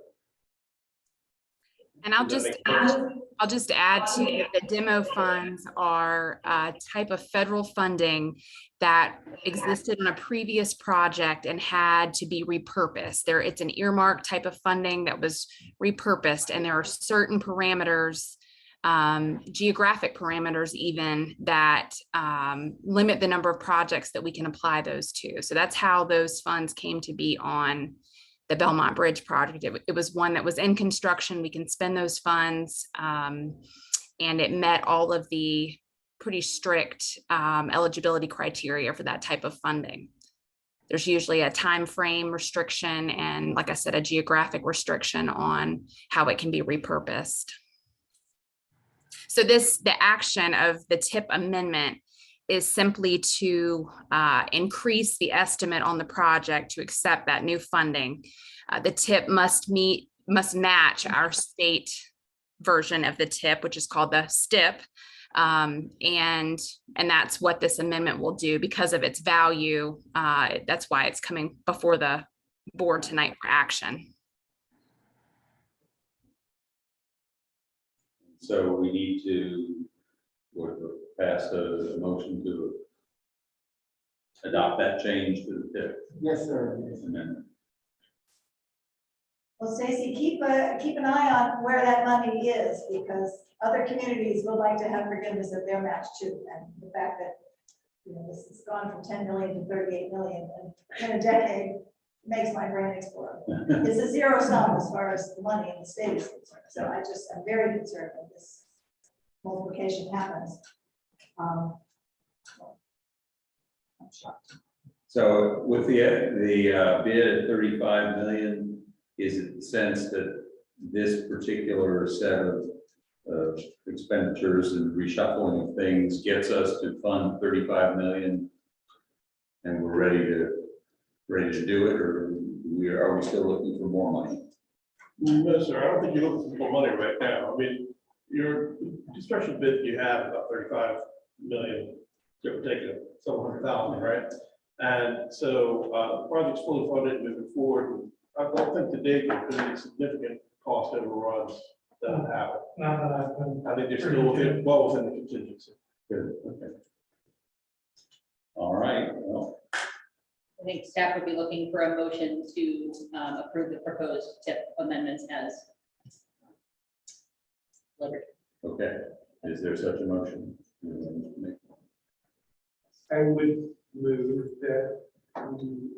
And I'll just add to it, the demo funds are a type of federal funding that existed in a previous project and had to be repurposed. It's an earmark type of funding that was repurposed, and there are certain parameters, geographic parameters even, that limit the number of projects that we can apply those to. So that's how those funds came to be on the Belmont Bridge project. It was one that was in construction. We can spend those funds, and it met all of the pretty strict eligibility criteria for that type of funding. There's usually a time frame restriction and, like I said, a geographic restriction on how it can be repurposed. So the action of the TIP amendment is simply to increase the estimate on the project to accept that new funding. The TIP must match our state version of the TIP, which is called the STIP. And that's what this amendment will do because of its value. That's why it's coming before the board tonight for action. So we need to pass a motion to adopt that change to the TIP Yes, sir. amendment. Well, Stacy, keep an eye on where that money is, because other communities would like to have forgiveness of their match too. And the fact that, this has gone from 10 million to 38 million in a decade makes my brain explode. It's a zero sum as far as the money in the state is concerned. So I'm very concerned that this multiplication happens. I'm shocked. So with the bid at 35 million, is it the sense that this particular set of expenditures and reshuffling of things gets us to fund 35 million and we're ready to do it, or are we still looking for more money? No, sir, I don't think you're looking for money right now. I mean, your discretion bid you have about 35 million, give or take several hundred thousand, right? And so the project's fully funded moving forward. I don't think today there's been any significant cost overruns that have happened. Not that I've been. I think they're still well within the contingency. Good, okay. All right, well, I think staff would be looking for a motion to approve the proposed TIP amendments as delivered. okay. Is there such a motion? I would move that the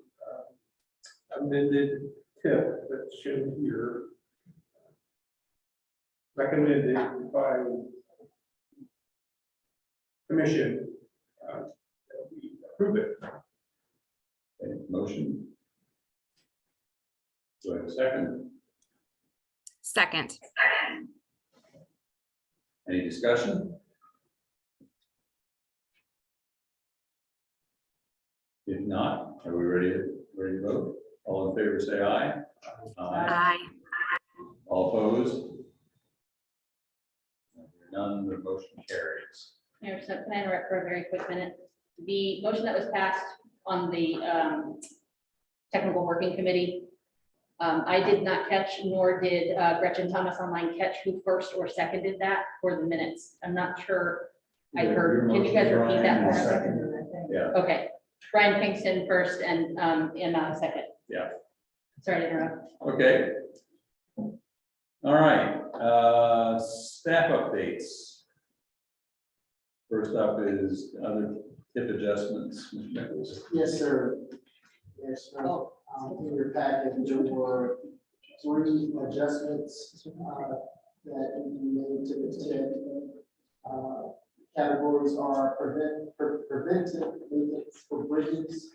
amended TIP that's shown here, recommended by commission, that we approve it. Okay, motion Do I have a second? Second. Any discussion? If not, are we ready to vote? All in favor, say aye. Aye. All opposed? None, the motion carries. Mayor, so can I interrupt for a very quick minute? The motion that was passed on the technical working committee, I did not catch, nor did Gretchen Thomas online catch who first or seconded that for the minutes. I'm not sure I heard. Can you guys repeat that for us? Yeah, Okay, Brian Kingston first and Anna second. Yeah. Sorry to interrupt. okay. All right, staff updates. First up is other tip adjustments, Mr. Nichols. Yes, sir. Yes, sir. In your package, there were 3 adjustments that you made to the tip. Categories are preventive maintenance for bridges.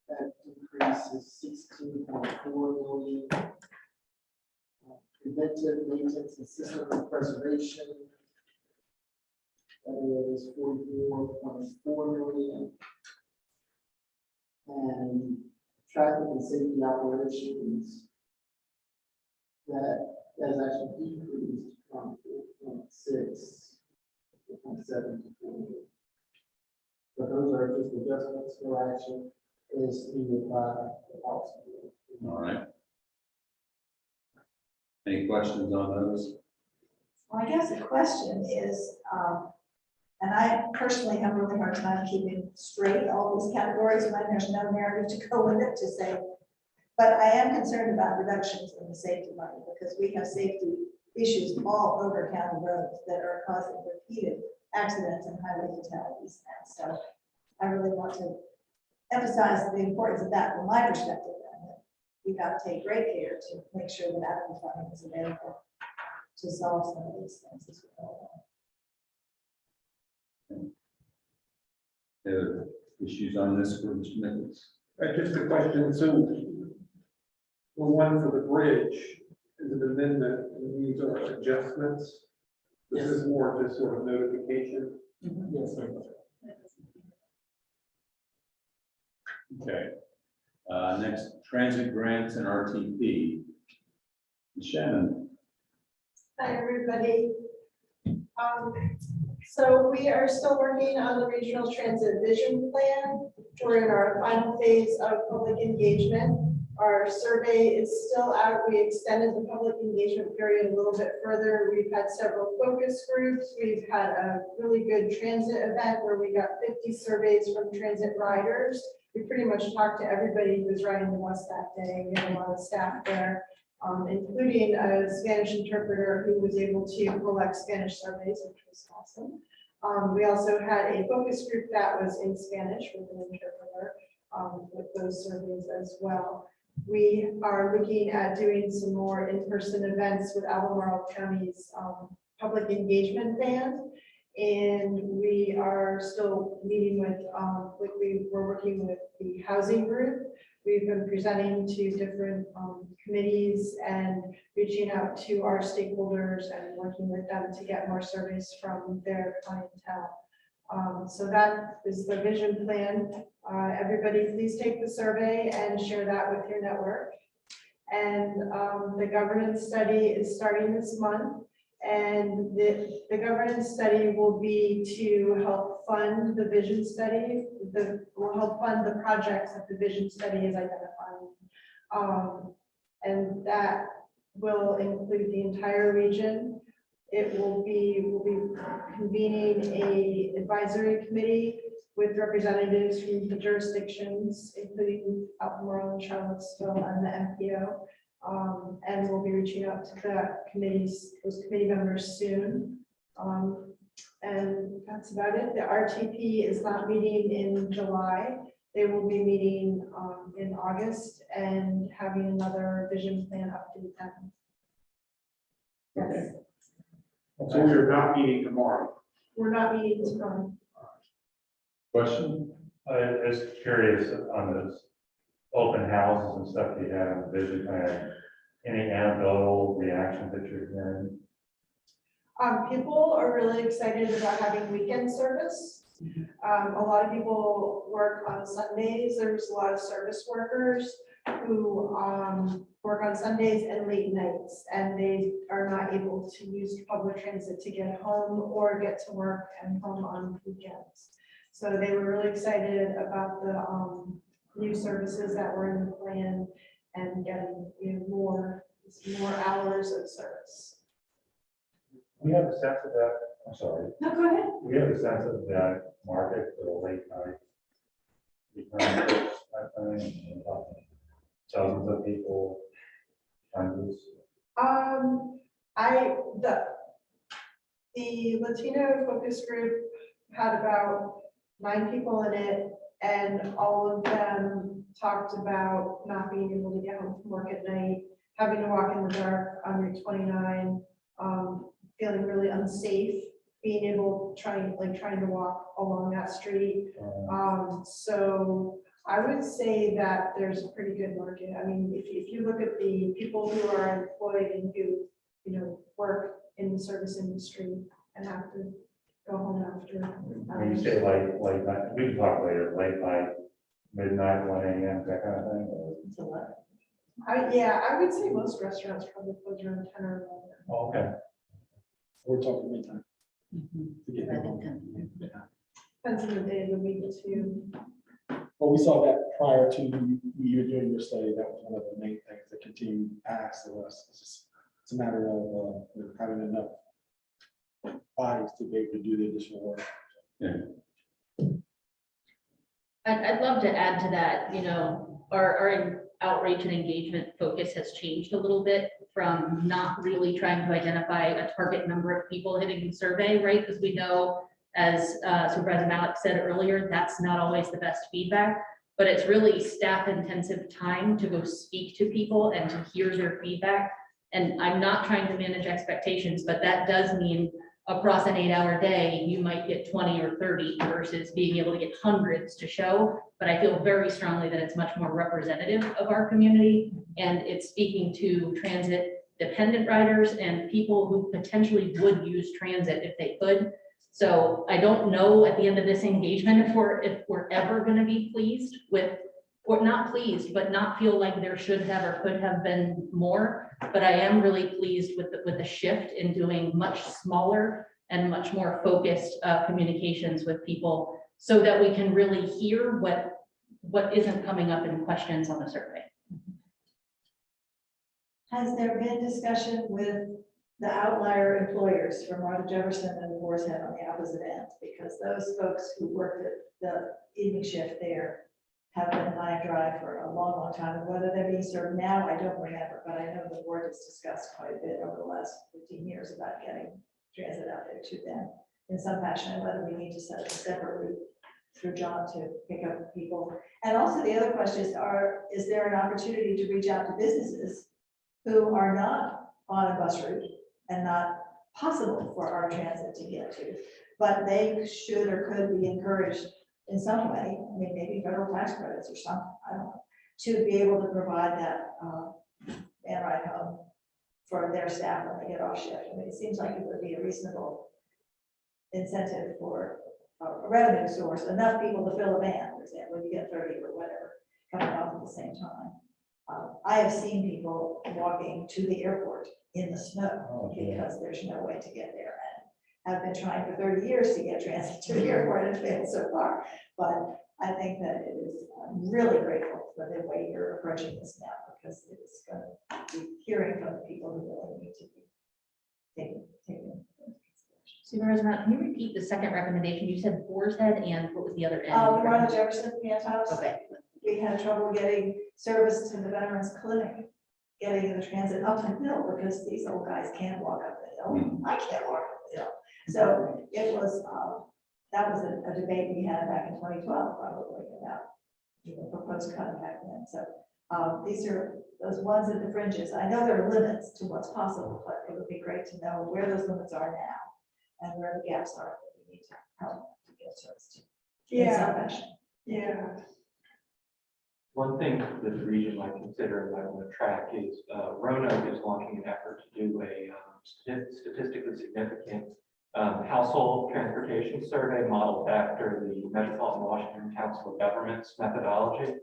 That increases 16.4 million. Preventive maintenance and system preservation. That is 44.4 million. And traffic and safety operations, that has actually decreased from 4.6 to 4.7 to 4. But those are just adjustments, no action is needed by the policy. All right. Any questions on those? Well, I guess the question is, and I personally have a really hard time keeping straight all these categories when there's no narrative to go with it to say, but I am concerned about reductions in the safety money because we have safety issues all over county roads that are causing repeated accidents and highway fatalities. And so I really want to emphasize the importance of that from my perspective. And that we've got to take great care to make sure that adequate funding is available to solve some of these things as we go along. Other issues on this for Mr. Nichols? Just a question, so the one for the bridge, is it amendment, and these are adjustments? This is more just sort of notification. Yes, sir. Okay. Next, transit grants and RTP. Shannon. Hi, everybody. So we are still working on the regional transit vision plan. We're in our final phase of public engagement. Our survey is still out. We extended the public engagement period a little bit further. We've had several focus groups. We've had a really good transit event where we got 50 surveys from transit riders. We pretty much talked to everybody who was riding the bus that day. We had a lot of staff there. Including a Spanish interpreter who was able to collect Spanish surveys, which was awesome. We also had a focus group that was in Spanish with an interpreter with those surveys as well. We are looking at doing some more in-person events with Albemarle County's public engagement band. And we are still meeting with, we're working with the housing group. We've been presenting to different committees and reaching out to our stakeholders and working with them to get more surveys from their clientele. So that is the vision plan. Everybody please take the survey and share that with your network. And the governance study is starting this month. And the governance study will be to help fund the vision study. Will help fund the projects that the vision study is identifying. And that will include the entire region. We'll be convening a advisory committee with representatives from the jurisdictions, including Albemarle and Charlottesville and the MPO. And we'll be reaching out to those committee members soon. And that's about it. The RTP is not meeting in July. They will be meeting in August and having another vision plan update then. Yes, So we're not meeting tomorrow. we're not meeting tomorrow. Question? I was curious on this. open houses and stuff you had on the vision plan, any anecdotal reactions that you're hearing? People are really excited about having weekend service. A lot of people work on Sundays. There's a lot of service workers who work on Sundays and late nights, and they are not able to use public transit to get home or get to work and home on weekends. So they were really excited about the new services that were in the plan and getting more hours of service. We have a sense of that, I'm sorry, No, go ahead. we have a sense of that market for the late night. Economic, I think, dozens of people, hundreds. The Latino focus group had about 9 people in it, and all of them talked about not being able to get home from work at night, having to walk in the dark on Route 29, feeling really unsafe, being able, trying to walk along that street. So I would say that there's a pretty good market. I mean, if you look at the people who are employed and who, work in the service industry and have to go home after. When you say late night, we can talk later, late night, midnight, 1 a.m., that kind of thing. or- It's a lot. I would say most restaurants probably close around 10 or 11. Oh, okay. We're talking midtime. To get I them think home. Depends on the day of the week too. Well, we saw that prior to you doing your study. That was one of the main things that continued past of us. It's a matter of having enough bodies to be able to do the additional work. I'd love to add to that, our outreach and engagement focus has changed a little bit from not really trying to identify a target number of people hitting the survey, right? Because we know, as Supervisor Malik said earlier, that's not always the best feedback, but it's really staff intensive time to go speak to people and to hear their feedback. And I'm not trying to manage expectations, but that does mean across an 8-hour day, you might get 20 or 30 versus being able to get hundreds to show. But I feel very strongly that it's much more representative of our community, and it's speaking to transit dependent riders and people who potentially would use transit if they could. So I don't know at the end of this engagement if we're ever going to be pleased with, or not pleased, but not feel like there should have or could have been more. But I am really pleased with the shift in doing much smaller and much more focused communications with people, so that we can really hear what isn't coming up in questions on the survey. Has there been discussion with the outlier employers from Martha Jefferson and Boar's Head on the opposite end? Because those folks who worked at the evening shift there have been high and dry for a long, long time. And whether they're being served now, I don't remember, but I know the board has discussed quite a bit over the last 15 years about getting transit out there to them in some fashion, and whether we need to set up a separate route through John to pick up people. And also the other questions is there an opportunity to reach out to businesses who are not on a bus route and not possible for our transit to get to, but they should or could be encouraged in some way, I mean, maybe federal tax credits or something, I don't know, to be able to provide that van ride home for their staff when they get off shift. I mean, it seems like it would be a reasonable incentive for a revenue source, enough people to fill a van, for example, you get 30 or whatever coming off at the same time. I have seen people walking to the airport in the snow because there's no way to get there. And I've been trying for 30 years to get transit to the airport and failed so far. But I think that it is, I'm really grateful for the way you're approaching this now, because it's going to be hearing from the people who really need to be taken. Supervisor Mount, can you repeat the second recommendation? You said Boar's Head, and what was the other end? The Martha Jefferson Camp House. Okay. We had trouble getting service to the Veterans Clinic, getting the transit up the hill, because these old guys can't walk up the hill. I can't walk up the hill. So it was, that was a debate we had back in 2012, probably, about the proposed cut back then. So these are those ones at the fringes. I know there are limits to what's possible, but it would be great to know where those limits are now and where the gaps are that we need to help to get service to. In some fashion. Yeah. One thing that the region might consider and might want to track is Roanoke is launching an effort to do a statistically significant household transportation survey modeled after the Metropolitan Washington Council of Governments methodology.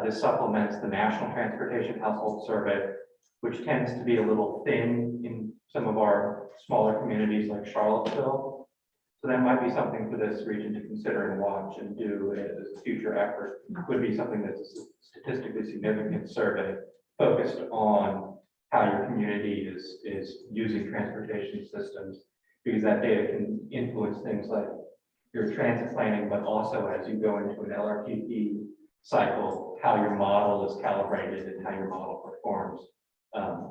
This supplements the National Transportation Household Survey, which tends to be a little thin in some of our smaller communities like Charlottesville. So that might be something for this region to consider and watch and do as a future effort. It would be something that's a statistically significant survey focused on how your community is using transportation systems, because that data can influence things like your transit planning, but also as you go into an Lrtp cycle, how your model is calibrated and how your model performs.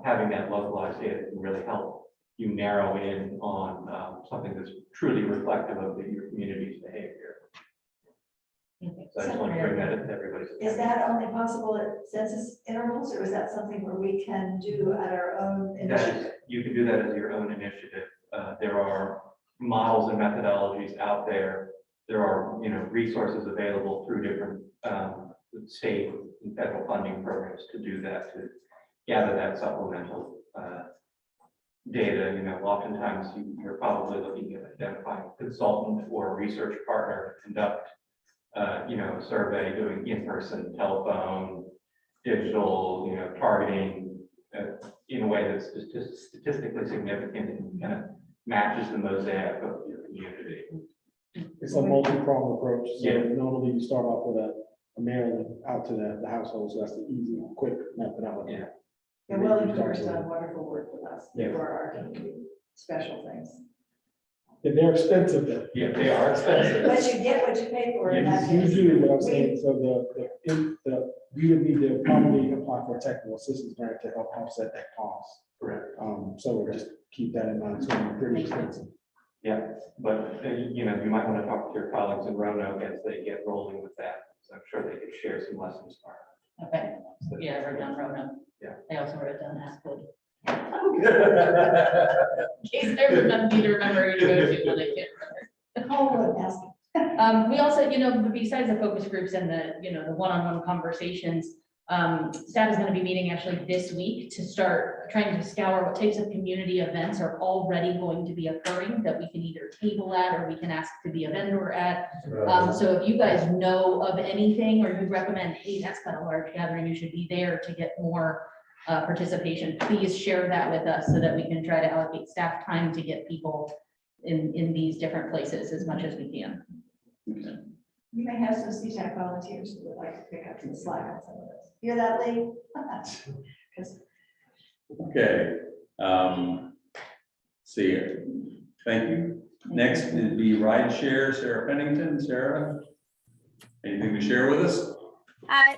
Having that localized data can really help you narrow in on something that's truly reflective of your community's behavior. So I just want to bring that into everybody's. Is that only possible at census intervals, or is that something where we can do at our own initiative? You can do that as your own initiative. There are models and methodologies out there. There are, resources available through different state and federal funding programs to do that, to gather that supplemental data. Oftentimes you're probably looking at identifying a consultant or a research partner to conduct, a survey, doing in-person, telephone, digital, targeting in a way that's statistically significant and kind of matches the mosaic of your community. It's a multi-pronged approach. So Yeah. normally you start off with a mailing out to the household, so that's the easy, quick methodology. Yeah. And Wellington's done wonderful work with us Yeah. for our community, special things. And they're expensive though. Yeah, they are expensive. But you get what you pay for in that You case. do what I'm saying, so we would need to probably apply for a technical assistance grant to help offset that cost. Correct. So just keep that in mind, it's gonna be pretty expensive. Yeah, but you might want to talk to your colleagues in Roanoke as they get rolling with that. So I'm sure they could share some lessons learned. Okay, yeah, I wrote down Roanoke. Yeah. I also wrote down Aspen. In case I remember, need to remember who to go to when I can't remember. Oh, that's- We also, besides the focus groups and the one-on-one conversations, staff is going to be meeting actually this week to start trying to scour what types of community events are already going to be occurring that we can either table at or we can ask to be a vendor at. So if you guys know of anything or you recommend, hey, that's got a large gathering, you should be there to get more participation, please share that with us so that we can try to allocate staff time to get people in these different places as much as we can. You may have some Cpac volunteers who would like to pick up some slack on some of this. Hear that, Lee? 'Cause Okay. See, thank you. Next would be Rideshare, Sarah Pennington. Sarah, anything to share with us?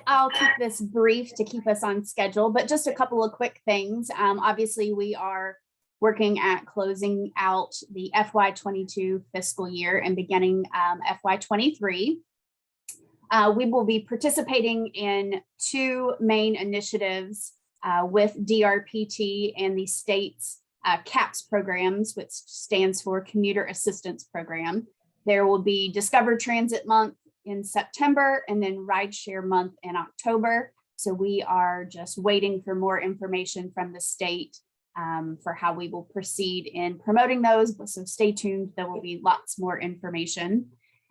I'll keep this brief to keep us on schedule, but just a couple of quick things. Obviously, we are working at closing out the FY22 fiscal year and beginning FY23. We will be participating in two main initiatives with DRPT and the state's CAPS programs, which stands for Commuter Assistance Program. There will be Discover Transit Month in September and then Rideshare Month in October. So we are just waiting for more information from the state for how we will proceed in promoting those. So stay tuned, there will be lots more information.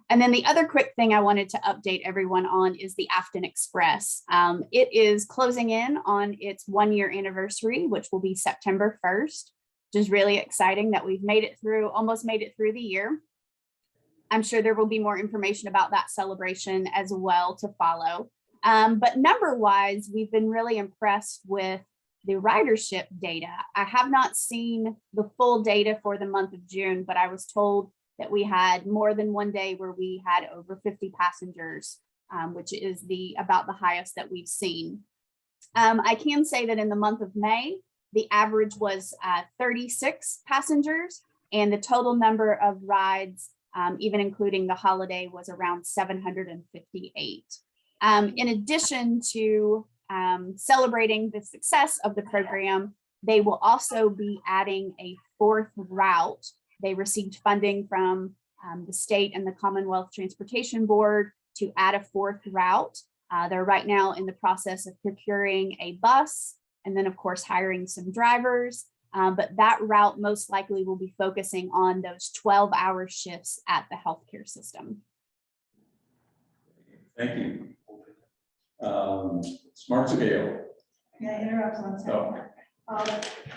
And then the other quick thing I wanted to update everyone on is the Afton Express. It is closing in on its 1-year anniversary, which will be September 1st, which is really exciting that we've almost made it through the year. I'm sure there will be more information about that celebration as well to follow. But number-wise, we've been really impressed with the ridership data. I have not seen the full data for the month of June, but I was told that we had more than one day where we had over 50 passengers, which is about the highest that we've seen. I can say that in the month of May, the average was 36 passengers, and the total number of rides, even including the holiday, was around 758. In addition to celebrating the success of the program, they will also be adding a 4th route. They received funding from the state and the Commonwealth Transportation Board to add a 4th route. They're right now in the process of procuring a bus and then, of course, hiring some drivers. But that route most likely will be focusing on those 12-hour shifts at the healthcare system. Thank you. Smart scale. May I interrupt one second?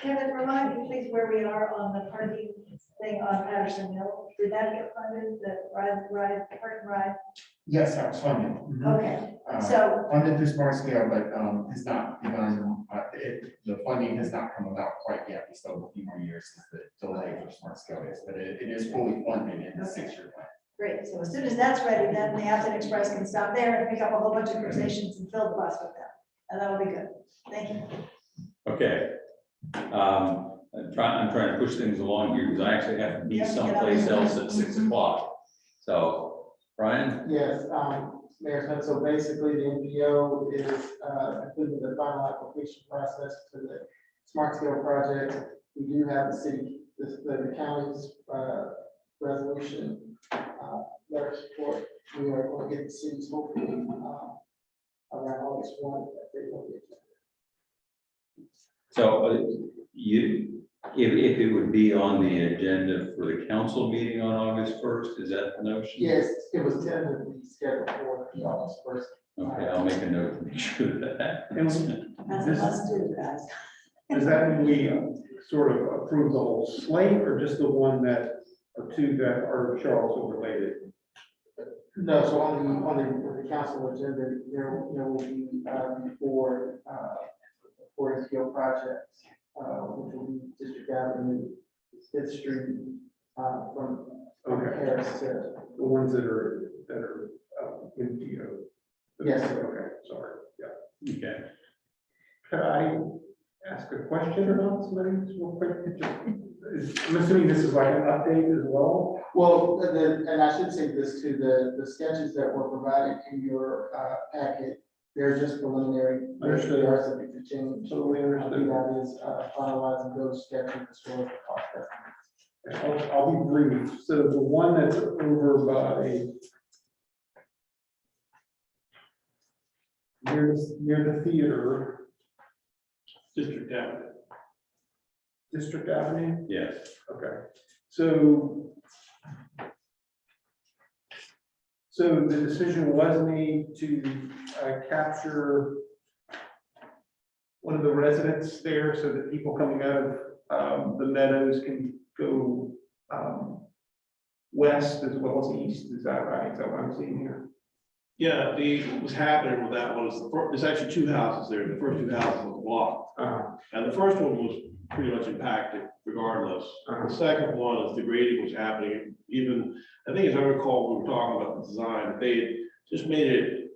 Kevin, remind me please where we are on the parking thing on Patterson Hill. Did that get funded, the park and ride? Yes, that was funded. Okay, so, Funded through smart scale, but has not begun, the funding has not come about quite yet. We still have a few more years as the delay for smart scale is, but it is fully funded in the 6-year plan. great, so as soon as that's ready, then the Afton Express can stop there and pick up a whole bunch of crew stations and fill the bus with them. And that'll be good. Thank you. Okay. I'm trying to push things along here because I actually have to be someplace else at 6 o'clock. So, Brian? Yes, Mayor Smith, so basically the MPO is including the final application process for the smart scale project. We do have the county's resolution letter support. We are going to get the cities hopefully around August 1. So if it would be on the agenda for the council meeting on August 1st, is that the notion? Yes, it was tentatively scheduled for the August 1st. Okay, I'll make a note to make sure that happens. That's a must do, guys. Does that mean we sort of approve the whole slate or just the one that, or two that are Charlottesville related? No, so on the council agenda, there will be four scale projects, which will be District Avenue, 5th Street, from Harris to. The ones that are MPO. Yes. Okay, sorry, yeah. Okay. Could I ask a question about somebody real quick? I'm assuming this is like an update as well? Well, and I should say this too, the sketches that were provided in your packet, they're just preliminary. Understood. They are subject to change. Totally understood. That is finalizing those sketches as well as the cost estimates. I'll be brief. So the one that's over by near the theater. District Avenue. District Avenue? Yes. Okay. So the decision was made to capture one of the residents there so that people coming out of the meadows can go west as well as east. Is that right? Is that what I'm seeing here? Yeah, what was happening with that one is there's actually two houses there, the first two houses on the block. And the first one was pretty much impacted regardless. The second one is the grading was happening even, I think as I recall, we were talking about the design, they had just made it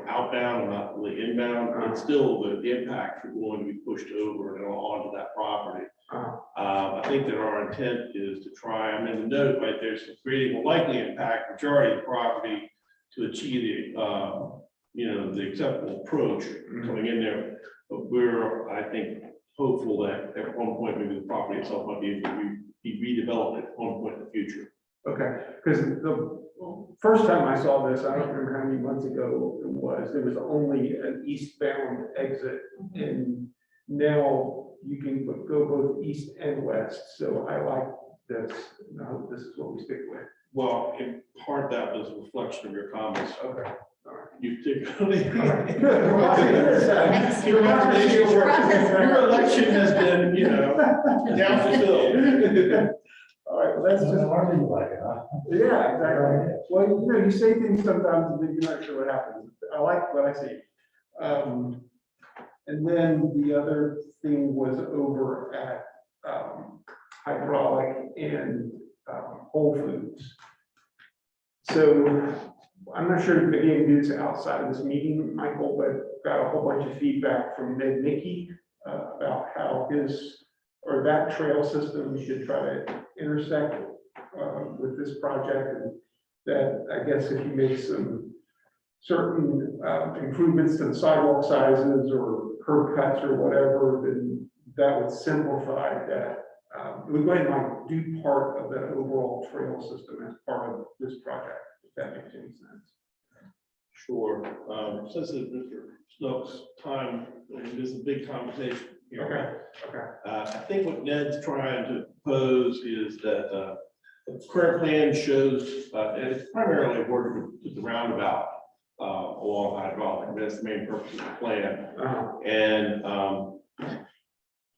outbound and not really inbound, and still the impacts are going to be pushed over and onto that property. I think that our intent is to try, I mean, the note right there, so grading will likely impact majority of the property to achieve the acceptable approach coming in there. But we're, I think, hopeful that at one point, maybe the property itself might be able to be redeveloped at one point in the future. Okay, because the first time I saw this, I don't remember how many months ago it was, there was only an eastbound exit, and now you can go both east and west. So I like this, and I hope this is what we stick with. Well, in part that was a reflection of your comments. Okay. You typically. Your election has been, down to hill. All right, well, that's just. Like it, huh? Yeah, exactly. Well, you say things sometimes and then you're not sure what happens. I like what I see. And then the other thing was over at Hydraulic and Whole Foods. So I'm not sure if again it's outside of this meeting, Michael, but got a whole bunch of feedback from Ned Mickey about how that trail system should try to intersect with this project, and that I guess if you make some certain improvements to the sidewalk sizes or curb cuts or whatever, then that would simplify that. It would go ahead and like do part of that overall trail system as part of this project, if that makes any sense. Sure. Since it's Mr. Snooks' time, this is a big conversation here. Okay. I think what Ned's trying to pose is that the current plan shows, and it's primarily working with the roundabout along hydraulic. That's the main purpose of the plan. And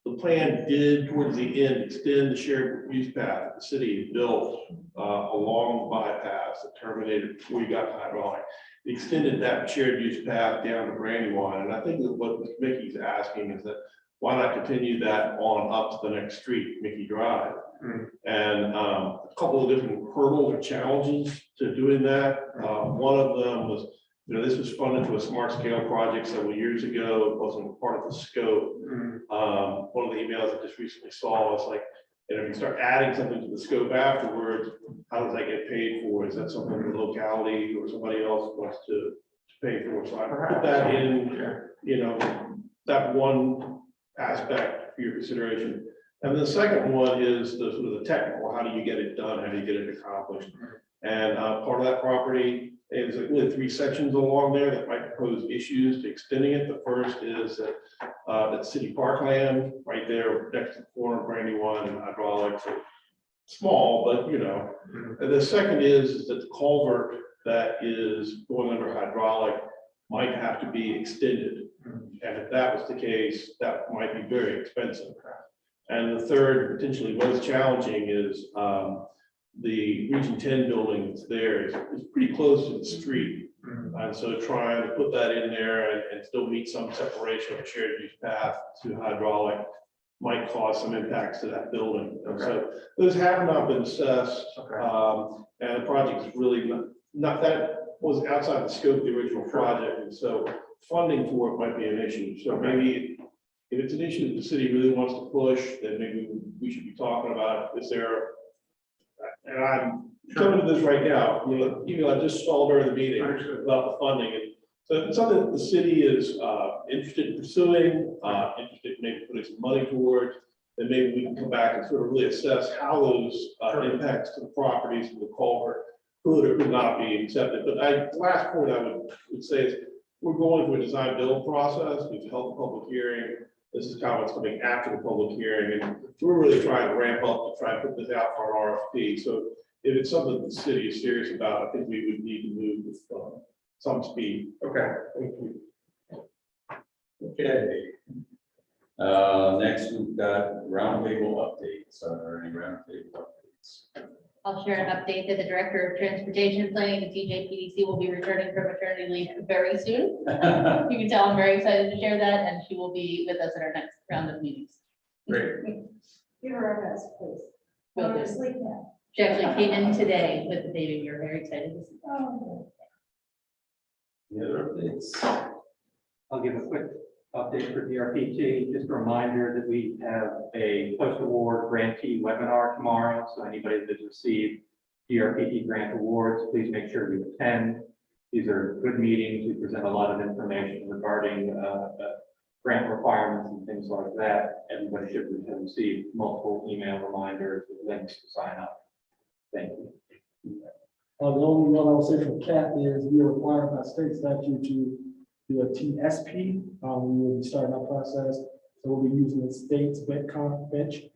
the plan did towards the end extend the shared use path that the city built along the bypass that terminated before you got to hydraulic. It extended that shared use path down to Brandywine. And I think that what Mickey's asking is that why not continue that on up to the next street, Mickey Drive? And a couple of different hurdles or challenges to doing that. One of them was, this was funded to a smart scale project several years ago. It wasn't part of the scope. One of the emails I just recently saw was like, if you start adding something to the scope afterwards, how does that get paid for? Is that something the locality or somebody else wants to pay for? So I put that in, that one aspect for your consideration. And the second one is the sort of the technical, how do you get it done? How do you get it accomplished? And part of that property is really 3 sections along there that might pose issues to extending it. The first is that city parkland right there next to the corner of Brandywine and hydraulics. Small, but And the second is that the culvert that is going under hydraulic might have to be extended. And if that was the case, that might be very expensive. And the third, potentially most challenging, is the Region 10 building that's there is pretty close to the street. And so trying to put that in there and still meet some separation of a shared use path to hydraulic might cause some impacts to that building. And so those have not been assessed. And the project is really not that was outside the scope of the original project. And so funding for it might be an issue. So maybe if it's an issue that the city really wants to push, then maybe we should be talking about, is there, and I'm coming to this right now, I just stalled during the meeting about the funding. And so if it's something that the city is interested in pursuing, interested in maybe putting some money towards, then maybe we can come back and sort of really assess how those impacts to the properties and the culvert could or could not be accepted. But the last point I would say is we're going through a design build process. We've held a public hearing. This is comments coming after the public hearing, and we're really trying to ramp up to try and put this out for an RFP. So if it's something that the city is serious about, I think we would need to move with some speed. Okay, thank you. Okay. Next, we've got roundtable updates. Are there any roundtable updates? I'll share an update that the Director of Transportation Planning and TJPDC will be returning from maternity leave very soon. You can tell I'm very excited to share that, and she will be with us at our next round of meetings. Great. Give her our best, please. Will Go do. to sleep now. She actually came in today with the baby. We're very excited to see her. Oh, Any other updates? I'll give a quick update for DRPT. Just a reminder that we have a post-award grantee webinar tomorrow. So anybody that's received DRPT grant awards, please make sure you attend. These are good meetings. We present a lot of information regarding grant requirements and things like that. Everybody should have received multiple email reminders with links to sign up. Thank you. The only one I will say from CAT is we are required by state statute to do a TSP. We will be starting our process. So we'll be using the state's bench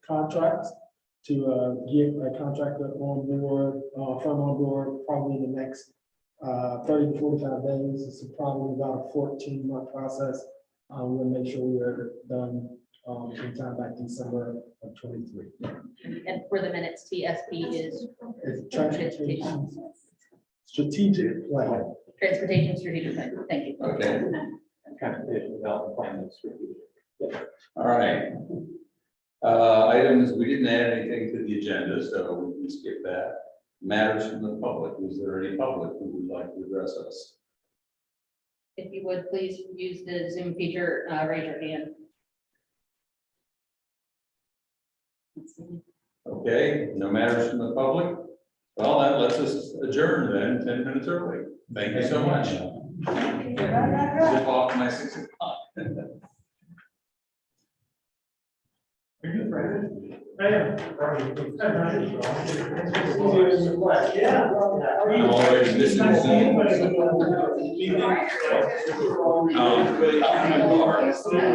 contracts to get a contractor on board, firm on board, probably in the next 30 to 45 days. It's probably about a 14-month process. We'll make sure we are done in time by December of 23. And for the minutes, TSP is It's transportation strategic plan. Transportation Strategic Plan. Thank you. Okay. Transportation development plan is strategic. All right. Items, we didn't add anything to the agenda, so we can skip that. Matters from the public. Is there any public who would like to address us? If you would, please use the Zoom feature, raise your hand. Let's see. Okay, no matters from the public? Well, that lets us adjourn then 10 minutes early. Thank you so much. Zip off my 6 o'clock. Are you good, Brandon? I am. Yeah. I'm always missing the-